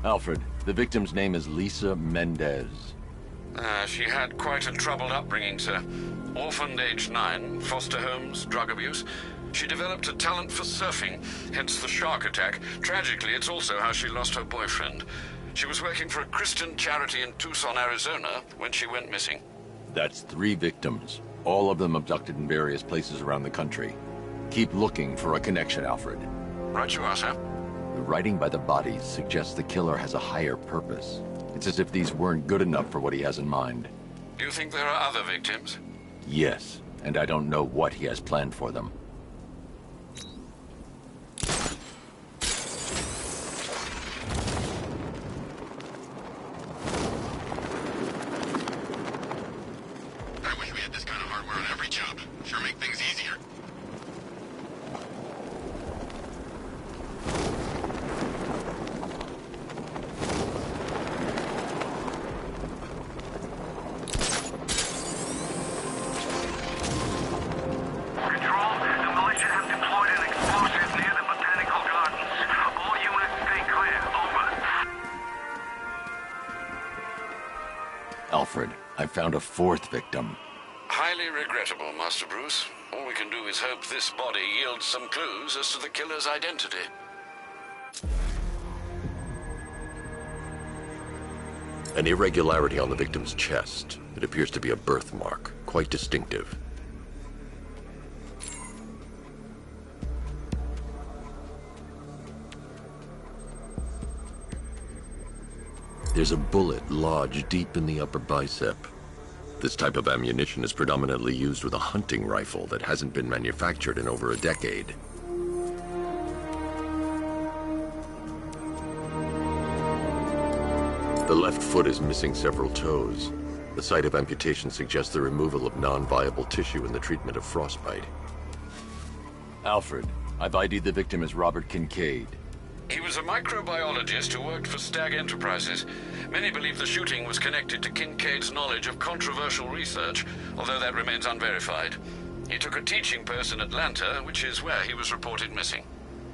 Alfred, the victim's name is Lisa Mendez. She had quite a troubled upbringing, sir. Orphaned age 9, foster homes, drug abuse. She developed a talent for surfing, hence the shark attack. Tragically, it's also how she lost her boyfriend. She was working for a Christian charity in Tucson, Arizona, when she went missing. That's 3 victims, all of them abducted in various places around the country. Keep looking for a connection, Alfred. Right you are, sir. The writing by the bodies suggests the killer has a higher purpose. It's as if these weren't good enough for what he has in mind. Do you think there are other victims? Yes, and I don't know what he has planned for them. I wish we had this kind of hardware on every job. Sure make things easier. Alfred, I found a 4th victim. Highly regrettable, Master Bruce. All we can do is hope this body yields some clues as to the killer's identity. An irregularity on the victim's chest. It appears to be a birthmark, quite distinctive. There's a bullet lodged deep in the upper bicep. This type of ammunition is predominantly used with a hunting rifle that hasn't been manufactured in over a decade. The left foot is missing several toes. The site of amputation suggests the removal of non-viable tissue in the treatment of frostbite. Alfred, I've ID'd the victim as Robert Kincaid. He was a microbiologist who worked for Stag Enterprises. Many believe the shooting was connected to Kincaid's knowledge of controversial research, although that remains unverified. He took a teaching post in Atlanta, which is where he was reported missing.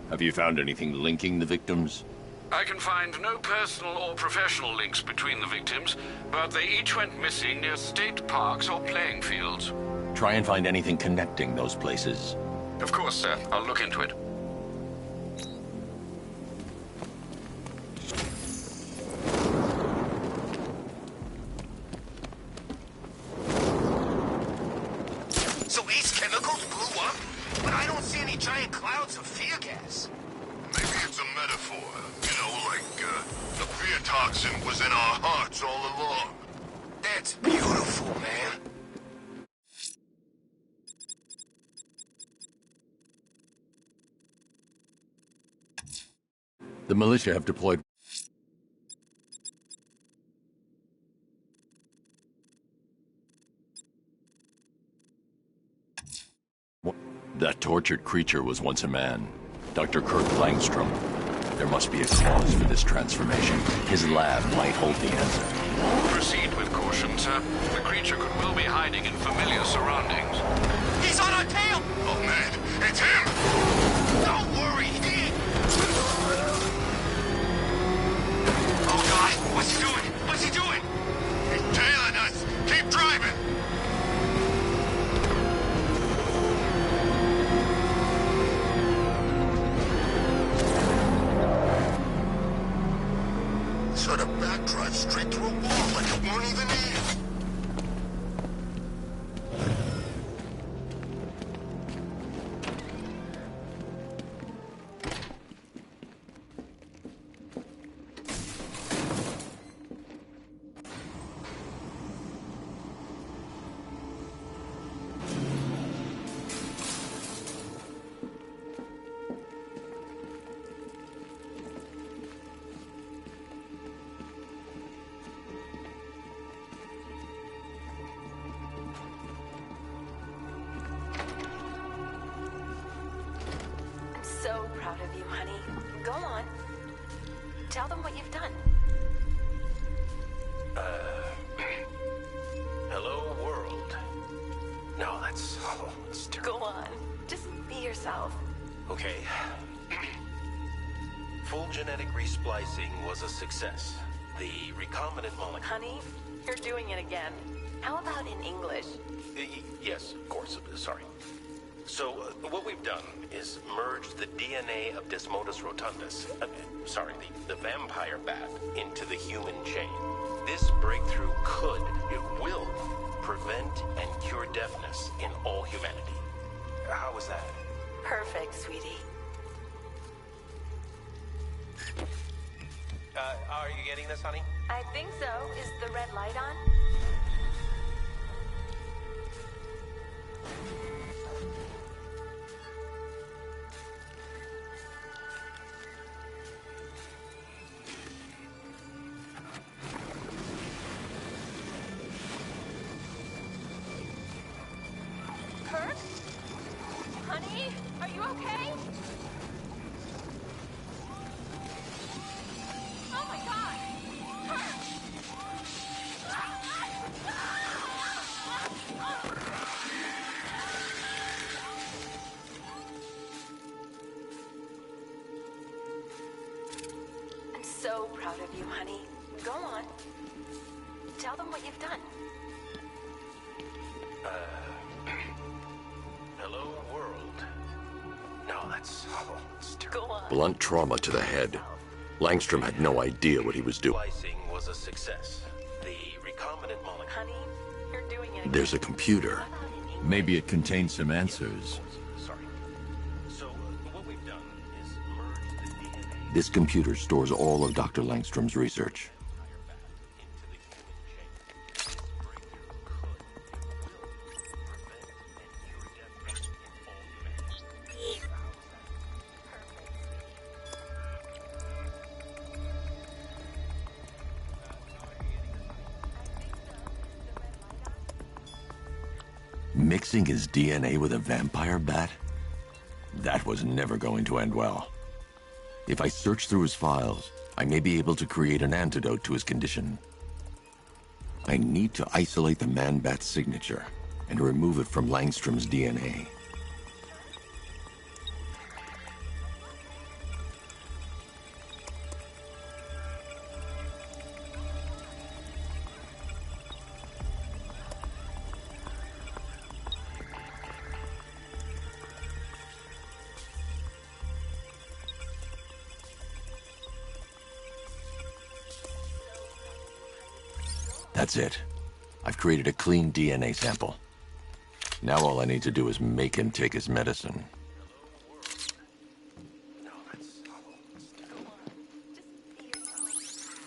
Have you found anything linking the victims? I can find no personal or professional links between the victims, but they each went missing near state parks or playing fields. Try and find anything connecting those places. Of course, sir. I'll look into it. So Ace Chemicals blew up? giant clouds of fear gas. Maybe it's a metaphor. You know, like, the fear toxin was in our hearts all along. That's beautiful, man. The militia have deployed. That tortured creature was once a man. Dr. Kirk Langstrom. There must be a cause for this transformation. His lab might hold the answer. Proceed with caution, sir. The creature could well be hiding in familiar surroundings. He's on our tail! Oh, man, it's him! Don't worry, he... Oh, God, what's he doing? What's he doing? He's tailing us! Keep driving! Sort of backdrive straight through a wall like it weren't even here. So proud of you, honey. Go on. Tell them what you've done. Hello, world. No, that's terrible. Go on. Just be yourself. Okay. Full genetic resplicing was a success. The recombinant molecule... Honey, you're doing it again. How about in English? Yes, of course. Sorry. So, what we've done is merged the DNA of Desmodus rotundus, the vampire bat, into the human chain. This breakthrough it will, prevent and cure deafness in all humanity. How was that? Perfect, sweetie. Are you getting this, honey? I think so. Is the red light on? Kirk? Honey, are you okay? Oh my God! Kirk! I'm so proud of you, honey. Go on. Tell them what you've done. Hello, world. No, that's terrible. Go on. Blunt trauma to the head. Langstrom had no idea what he was doing. Splicing was a success. The recombinant molecule... Honey, you're doing it again. There's a computer. Maybe it contains some answers. Sorry. So, what we've done is merge the DNA... This computer stores all of Dr. Langstrom's research. Mixing his DNA with a vampire bat? That was never going to end well. If I search through his files, I may be able to create an antidote to his condition. I need to isolate the man-bat's signature and remove it from Langstrom's DNA. That's it. I've created a clean DNA sample. Now all I need to do is make him take his medicine.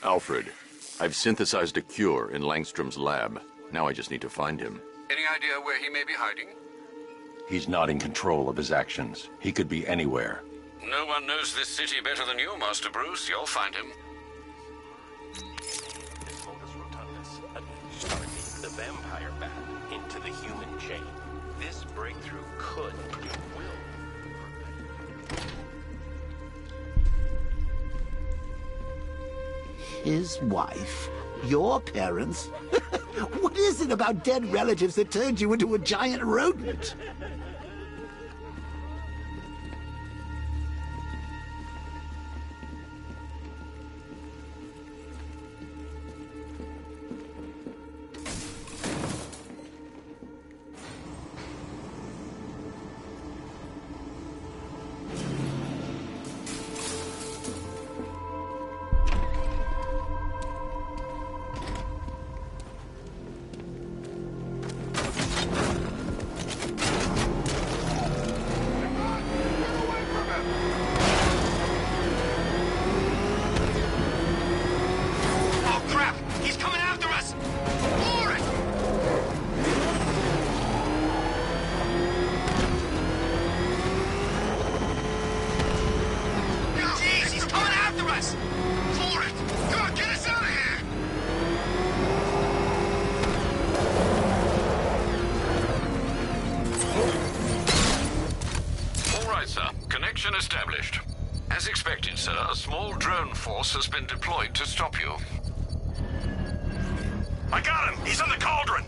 Alfred, I've synthesized a cure in Langstrom's lab. Now I just need to find him. Any idea where he may be hiding? He's not in control of his actions. He could be anywhere. No one knows this city better than you, Master Bruce. You'll find him. Desmodus rotundus. Sorry, the vampire bat into the human chain. This breakthrough could, it will. His wife? Your parents? What is it about dead relatives that turned you into a giant rodent? Established. As expected, sir, a small drone force has been deployed to stop you. I got him! He's in the cauldron!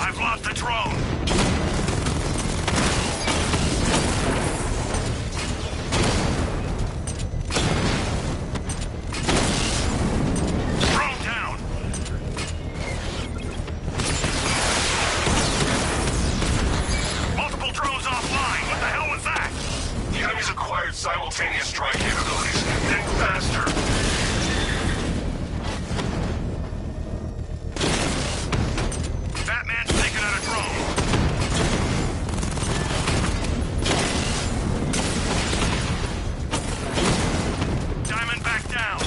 I've lost the drone! Simultaneous strike capabilities. Think faster. Batman's taking out a drone. Diamond back down.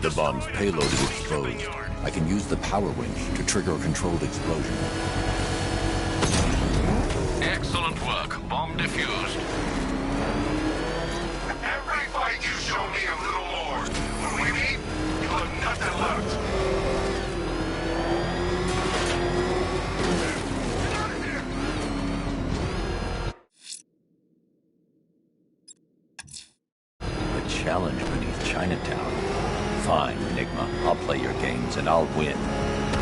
The bomb's payload is exposed. I can use the power winch to trigger a controlled explosion. Excellent work. Bomb defused. Every fight you show me a little more. When we meet, you have nothing left. A challenge beneath Chinatown. Fine, Enigma. I'll play your games and I'll win.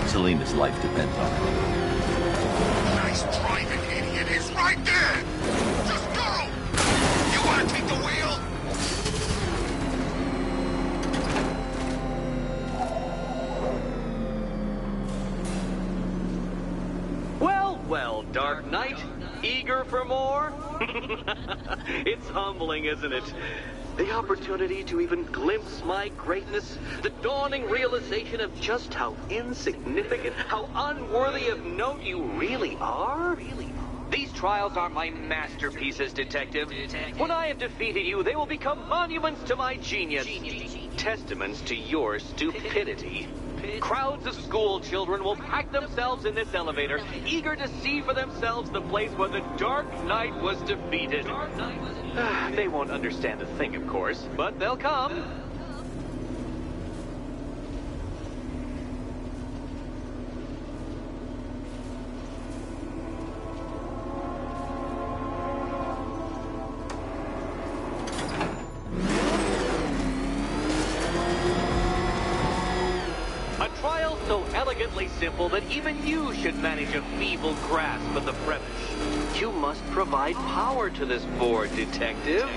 Selena's life depends on it. Nice driving, idiot. He's right there. Just go. You want to take the wheel? Well, Dark Knight. Eager for more? It's humbling, isn't it? The opportunity to even glimpse my greatness, the dawning realization of just how insignificant, how unworthy of note you really are. These trials are my masterpieces, Detective. When I have defeated you, they will become monuments to my genius, testaments to your stupidity. Crowds of school children will pack themselves in this elevator, eager to see for themselves the place where the Dark Knight was defeated. They won't understand a thing, of course, but they'll come. So elegantly simple that even you should manage a feeble grasp of the premise. You must provide power to this board, Detective.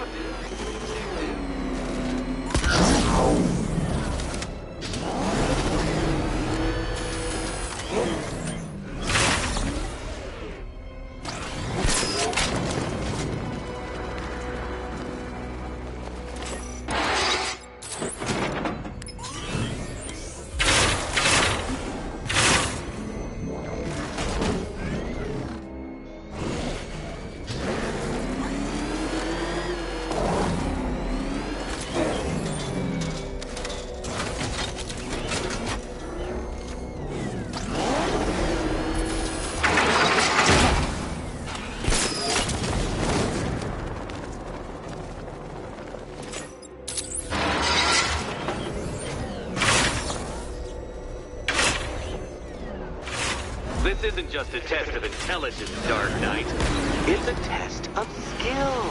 isn't just a test of intelligence, Dark Knight. It's a test of skill.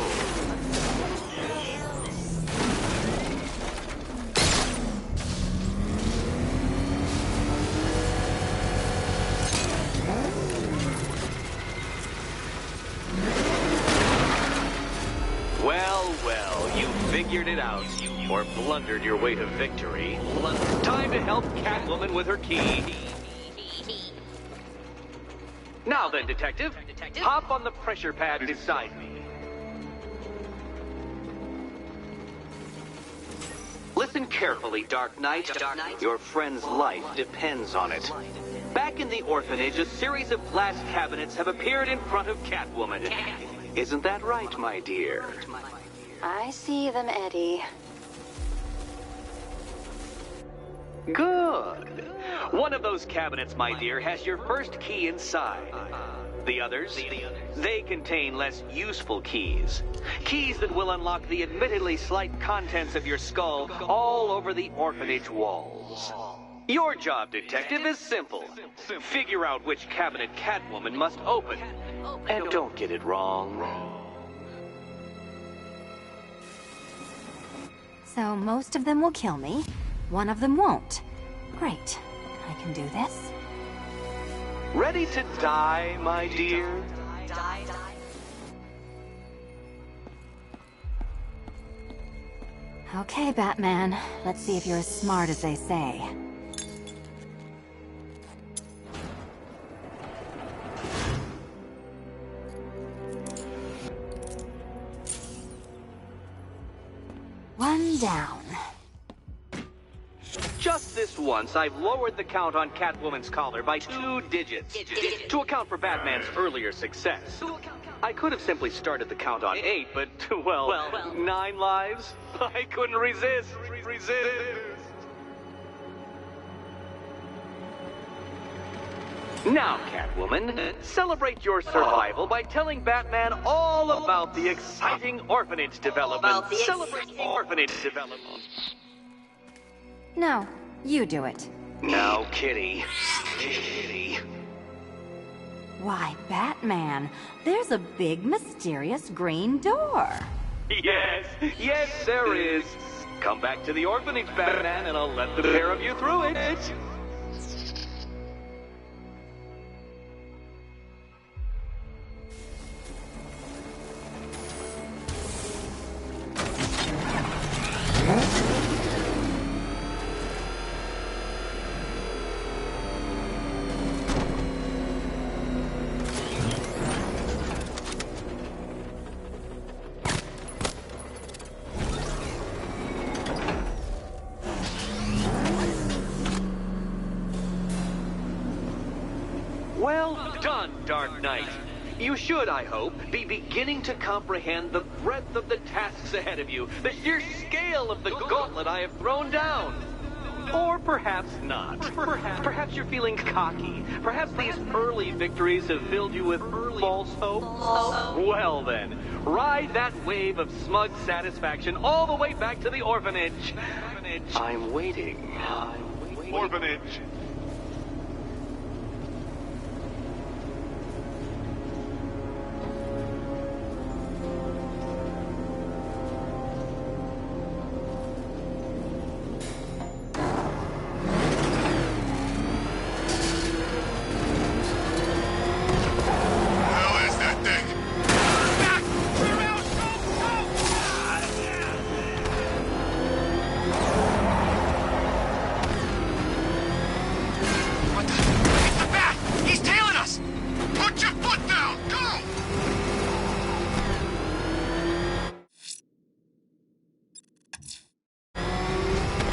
Well, you figured it out. Or blundered your way to victory. Time to help Catwoman with her key. Now then, Detective, hop on the pressure pad beside me. Listen carefully, Dark Knight. Your friend's life depends on it. Back in the orphanage, a series of glass cabinets have appeared in front of Catwoman. Isn't that right, my dear? I see them, Eddie. Good. One of those cabinets, my dear, has your first key inside. The others, they contain less useful keys. Keys that will unlock the admittedly slight contents of your skull all over the orphanage walls. Your job, Detective, is simple. Figure out which cabinet Catwoman must open. And don't get it wrong. So most of them will kill me. One of them won't. Great. I can do this. Ready to die, my dear? Okay, Batman. Let's see if you're as smart as they say. One down. Just this once, I've lowered the count on Catwoman's collar by 2 digits to account for Batman's earlier success. I could have simply started the count on 8, but, well, 9 lives? I couldn't resist. Now, Catwoman, celebrate your survival by telling Batman all about the exciting orphanage development. Celebrate orphanage development. No, you do it. Now, Kitty. Kitty. Why, Batman, there's a big, mysterious green door. Yes, there is. Come back to the orphanage, Batman, and I'll let the pair of you through it. Well done, Dark Knight. You should, I hope, be beginning to comprehend the breadth of the tasks ahead of you, the sheer scale of the gauntlet I have thrown down. Or perhaps not. Perhaps you're feeling cocky. Perhaps these early victories have filled you with false hope. Well then, ride that wave of smug satisfaction all the way back to the orphanage. I'm waiting. Orphanage.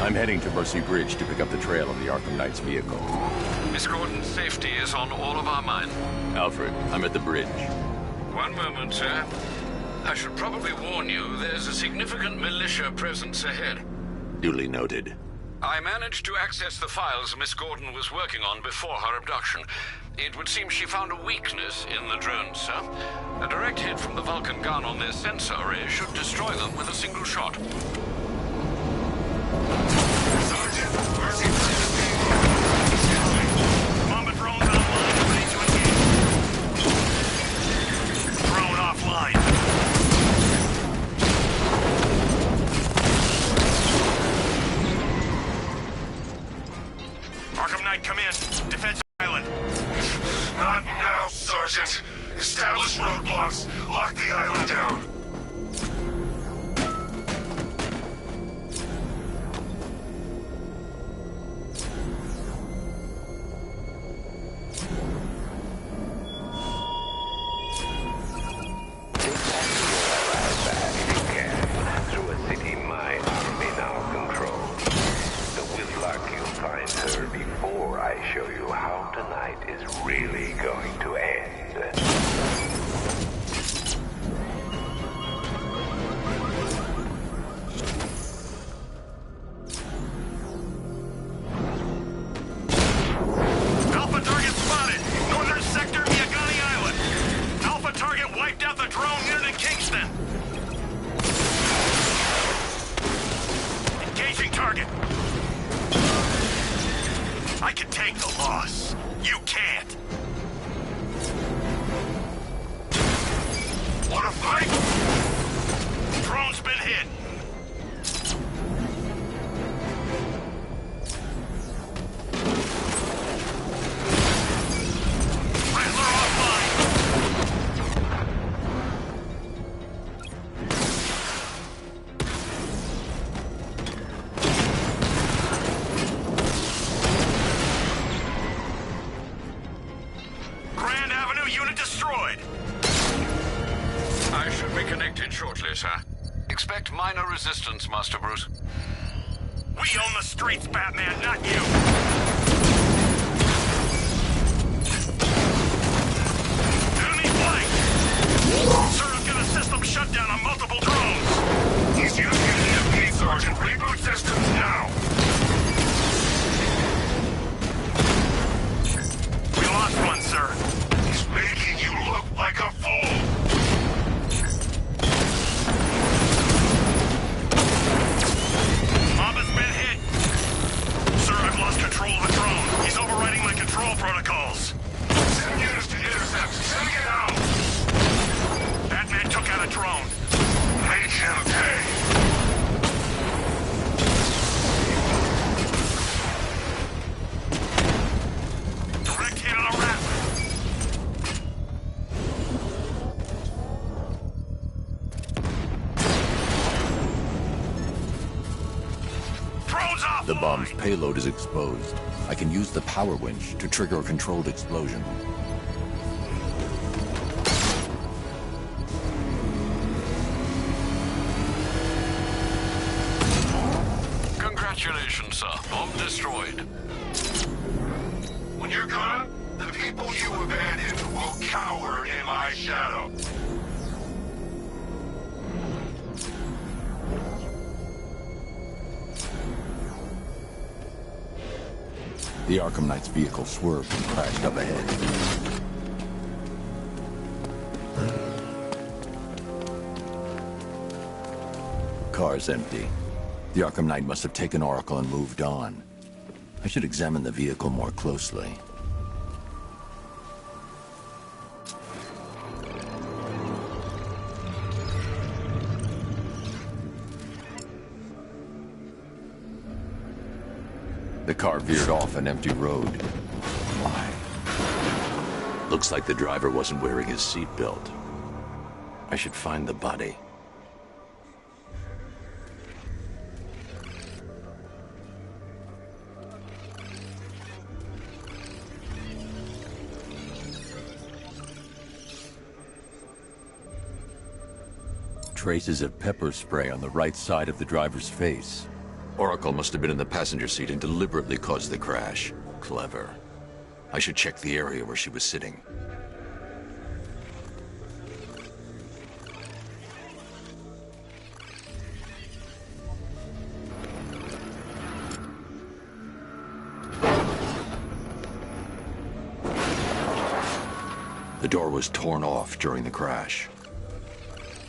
I'm heading to Mercy Bridge to pick up the trail of the Arkham Knight's vehicle. Miss Gordon's safety is on all of our mind. Alfred, I'm at the bridge. One moment, sir. I should probably warn you, there's a significant militia presence ahead. Duly noted. I managed to access the files Miss Gordon was working on before her abduction. It would seem she found a weakness in the drones, sir. A direct hit from the Vulcan gun on their sensor array should destroy them with a single shot. Sergeant, Mercy Bridge is being... Combat drones online, ready to engage. can take the loss. You can't. Wanna fight? Drone's been hit. Expect minor resistance, Master Bruce. We own the streets, Batman, not you! Enemy flank! Sir, I've got a system shutdown on multiple drones! He's using an EMP, Sergeant. Reboot systems now! We lost one, sir. He's making you look like a fool! Control of the drone. He's overriding my control protocols. Send units to intercept. Send it out. Batman took out a drone. Make him pay. Direct hit on a rat. Drone's off. The bomb's payload is exposed. I can use the power winch to trigger a controlled explosion. Congratulations, sir. Bomb destroyed. When you're gone, the people you abandoned will cower in my shadow. The Arkham Knight's vehicle swerved and crashed up ahead. Car's empty. The Arkham Knight must have taken Oracle and moved on. I should examine the vehicle more closely. The car veered off an empty road. Why? Looks like the driver wasn't wearing his seatbelt. I should find the body. Traces of pepper spray on the right side of the driver's face. Oracle must have been in the passenger seat and deliberately caused the crash. Clever. I should check the area where she was sitting. The door was torn off during the crash.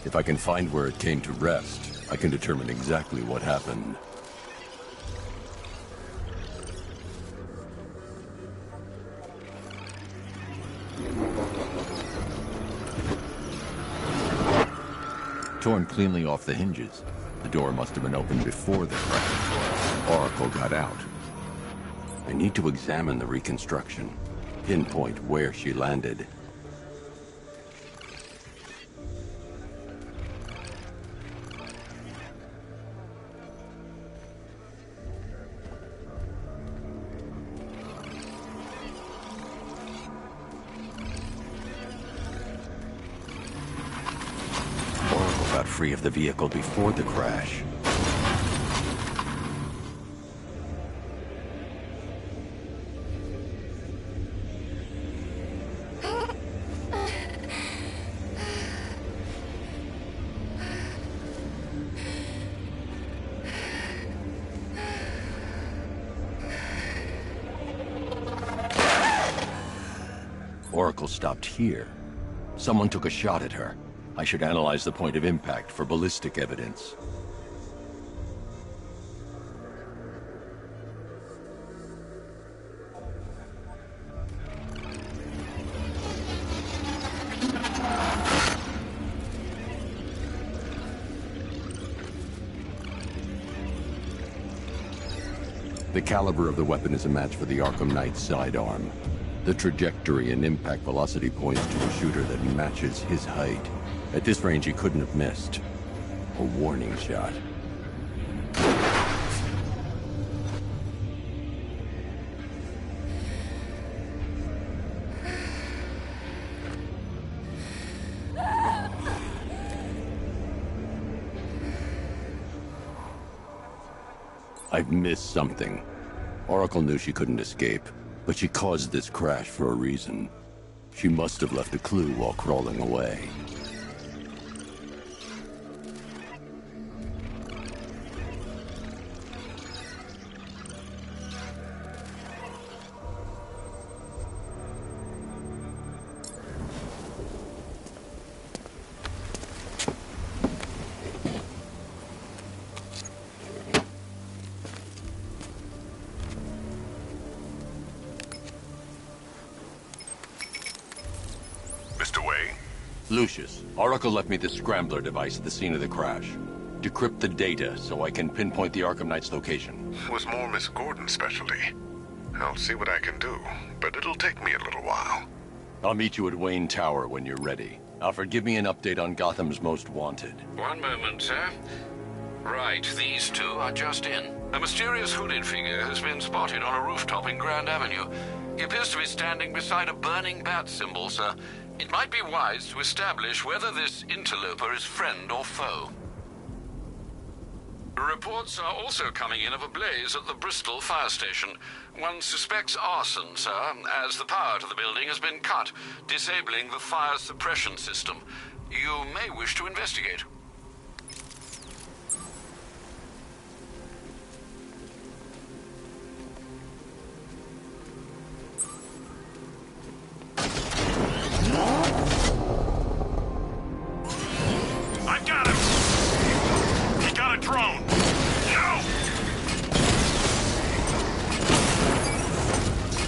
If I can find where it came to rest, I can determine exactly what happened. Torn cleanly off the hinges. The door must have been opened before the crash. Oracle got out. I need to examine the reconstruction, pinpoint where she landed. Free of the vehicle before the crash. Oracle stopped here. Someone took a shot at her. I should analyze the point of impact for ballistic evidence. The caliber of the weapon is a match for the Arkham Knight's sidearm. The trajectory and impact velocity points to a shooter that matches his height. At this range, he couldn't have missed. A warning shot. I've missed something. Oracle knew she couldn't escape, but she caused this crash for a reason. She must have left a clue while crawling away. Lucius, Oracle left me the scrambler device at the scene of the crash. Decrypt the data so I can pinpoint the Arkham Knight's location. Was more Miss Gordon's specialty. I'll see what I can do, but it'll take me a little while. I'll meet you at Wayne Tower when you're ready. Alfred, give me an update on Gotham's Most Wanted. One moment, sir. Right, these two are just in. A mysterious hooded figure has been spotted on a rooftop in Grand Avenue. He appears to be standing beside a burning bat symbol, sir. It might be wise to establish whether this interloper is friend or foe. Reports are also coming in of a blaze at the Bristol fire station. One suspects arson, sir, as the power to the building has been cut, disabling the fire suppression system. You may wish to investigate. I've got him! He got a drone! No!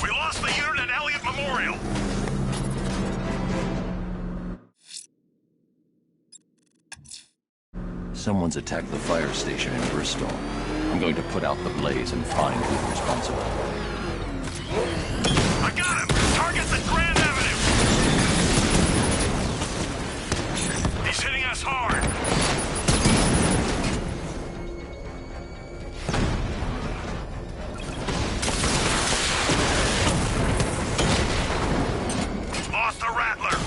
We lost the unit at Elliott Memorial! Someone's attacked the fire station in Bristol. I'm going to put out the blaze and find who's responsible. I got him! Target's at Grand Avenue! He's hitting us hard! Lost the Rattler!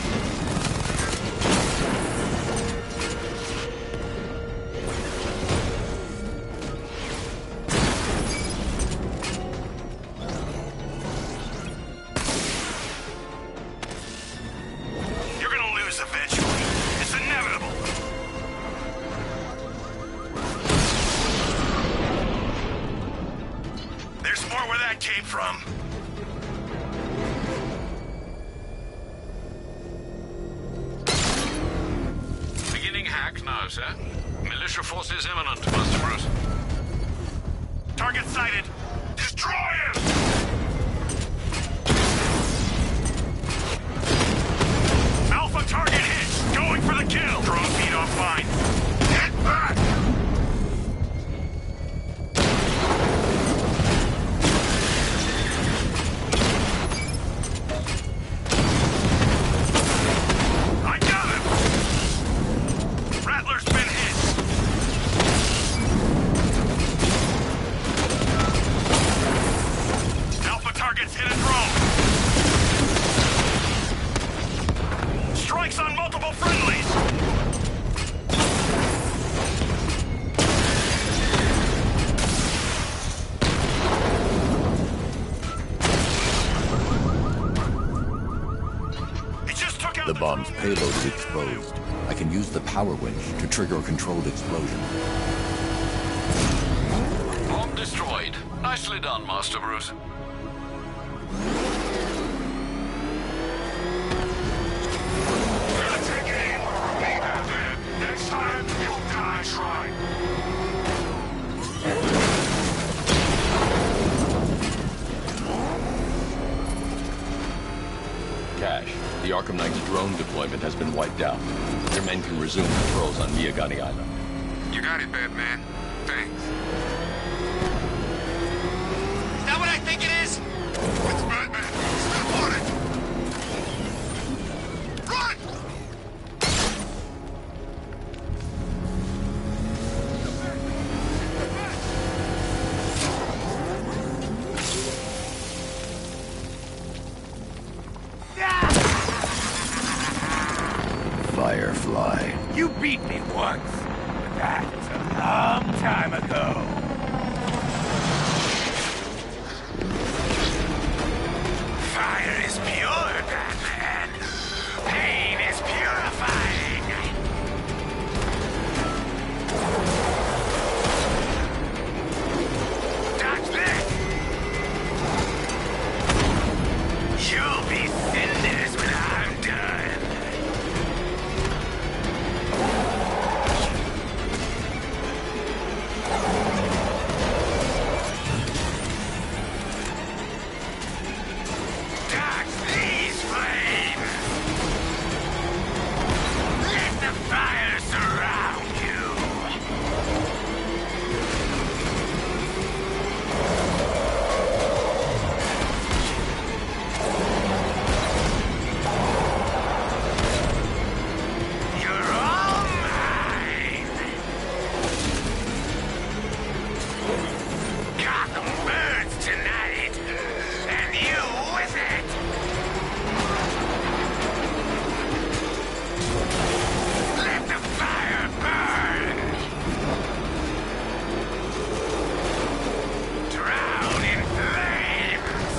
You're gonna lose eventually. It's inevitable. There's more where that came from. Beginning hack now, sir. Militia forces imminent, Master Bruce. Target sighted. Destroy him! Alpha target hit. Going for the kill. Drone feed offline. Get back! I got him! Rattler's been hit. Alpha targets hit a drone. Strikes on multiple friendlies. He just took out The bomb's payload is exposed. I can use the power winch to trigger a controlled explosion. Bomb destroyed. Nicely done, Master Bruce. Gonna take aim. Next time, you'll die trying. Cash, the Arkham Knight's drone deployment has been wiped out. Their men can resume patrols on Miyagani Island. You got it, Batman. Thanks. that what I think it is? It's Batman. Step on it. Run! Firefly. You beat me once, but that was a long time ago. Fire is pure, Batman. Pain is purifying. Dodge this! You'll be cinders when I'm done. Dodge these flames! Let the fire surround you! You're all mine! Gotham burns tonight, and you with it! Let the fire burn! Drown in flames!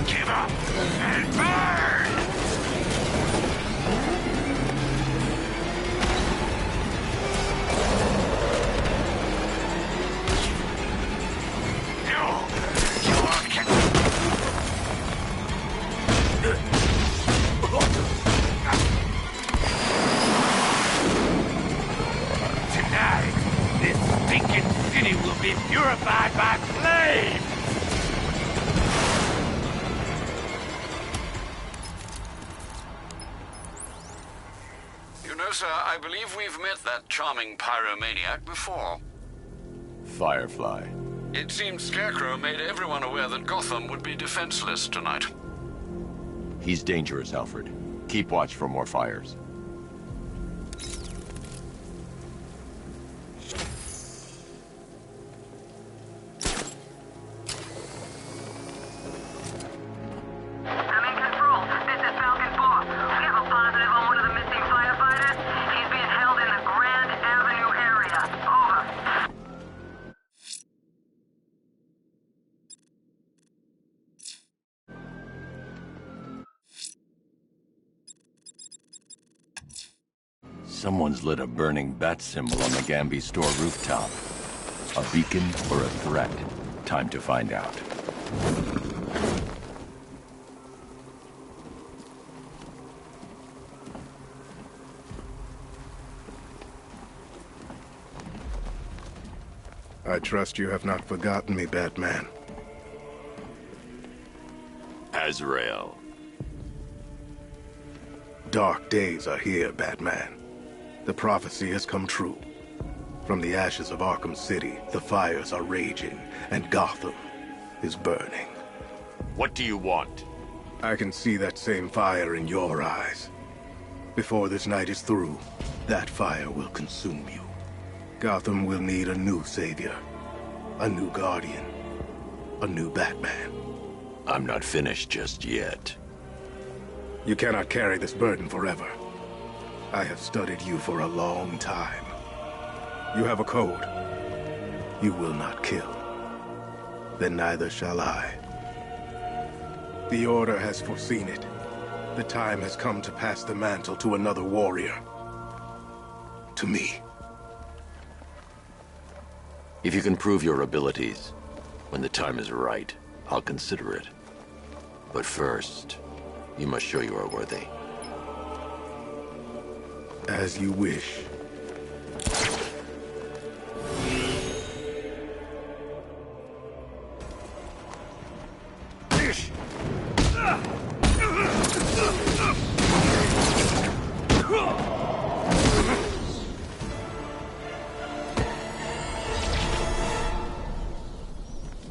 Give up and burn! No! You won't get... Tonight, this stinking city will be purified by flame! You know, sir, I believe we've met that charming pyromaniac before. Firefly. It seems Scarecrow made everyone aware that Gotham would be defenseless tonight. He's dangerous, Alfred. Keep watch for more fires. I'm in control. This is Falcon 4. We have a positive on one of the missing firefighters. He's being held in the Grand Avenue area. Over. Someone's lit a burning bat symbol on the Gamby store rooftop. A beacon or a threat? Time to find out. I trust you have not forgotten me, Batman. Azrael. Dark days are here, Batman. The prophecy has come true. From the ashes of Arkham City, the fires are raging, and Gotham is burning. What do you want? I can see that same fire in your eyes. Before this night is through, that fire will consume you. Gotham will need a new savior, a new guardian, a new Batman. I'm not finished just yet. You cannot carry this burden forever. I have studied you for a long time. You have a code. You will not kill. Then neither shall I. The Order has foreseen it. The time has come to pass the mantle to another warrior. To me. If you can prove your abilities, when the time is right, I'll consider it. But first, you must show you are worthy. As you wish.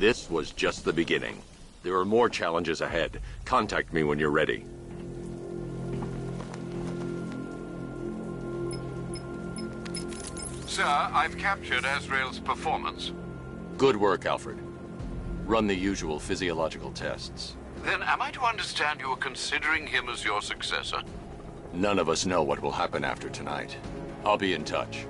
This was just the beginning. There are more challenges ahead. Contact me when you're ready. Sir, I've captured Azrael's performance. Good work, Alfred. Run the usual physiological tests. Then am I to understand you are considering him as your successor? None of us know what will happen after tonight. I'll be in touch.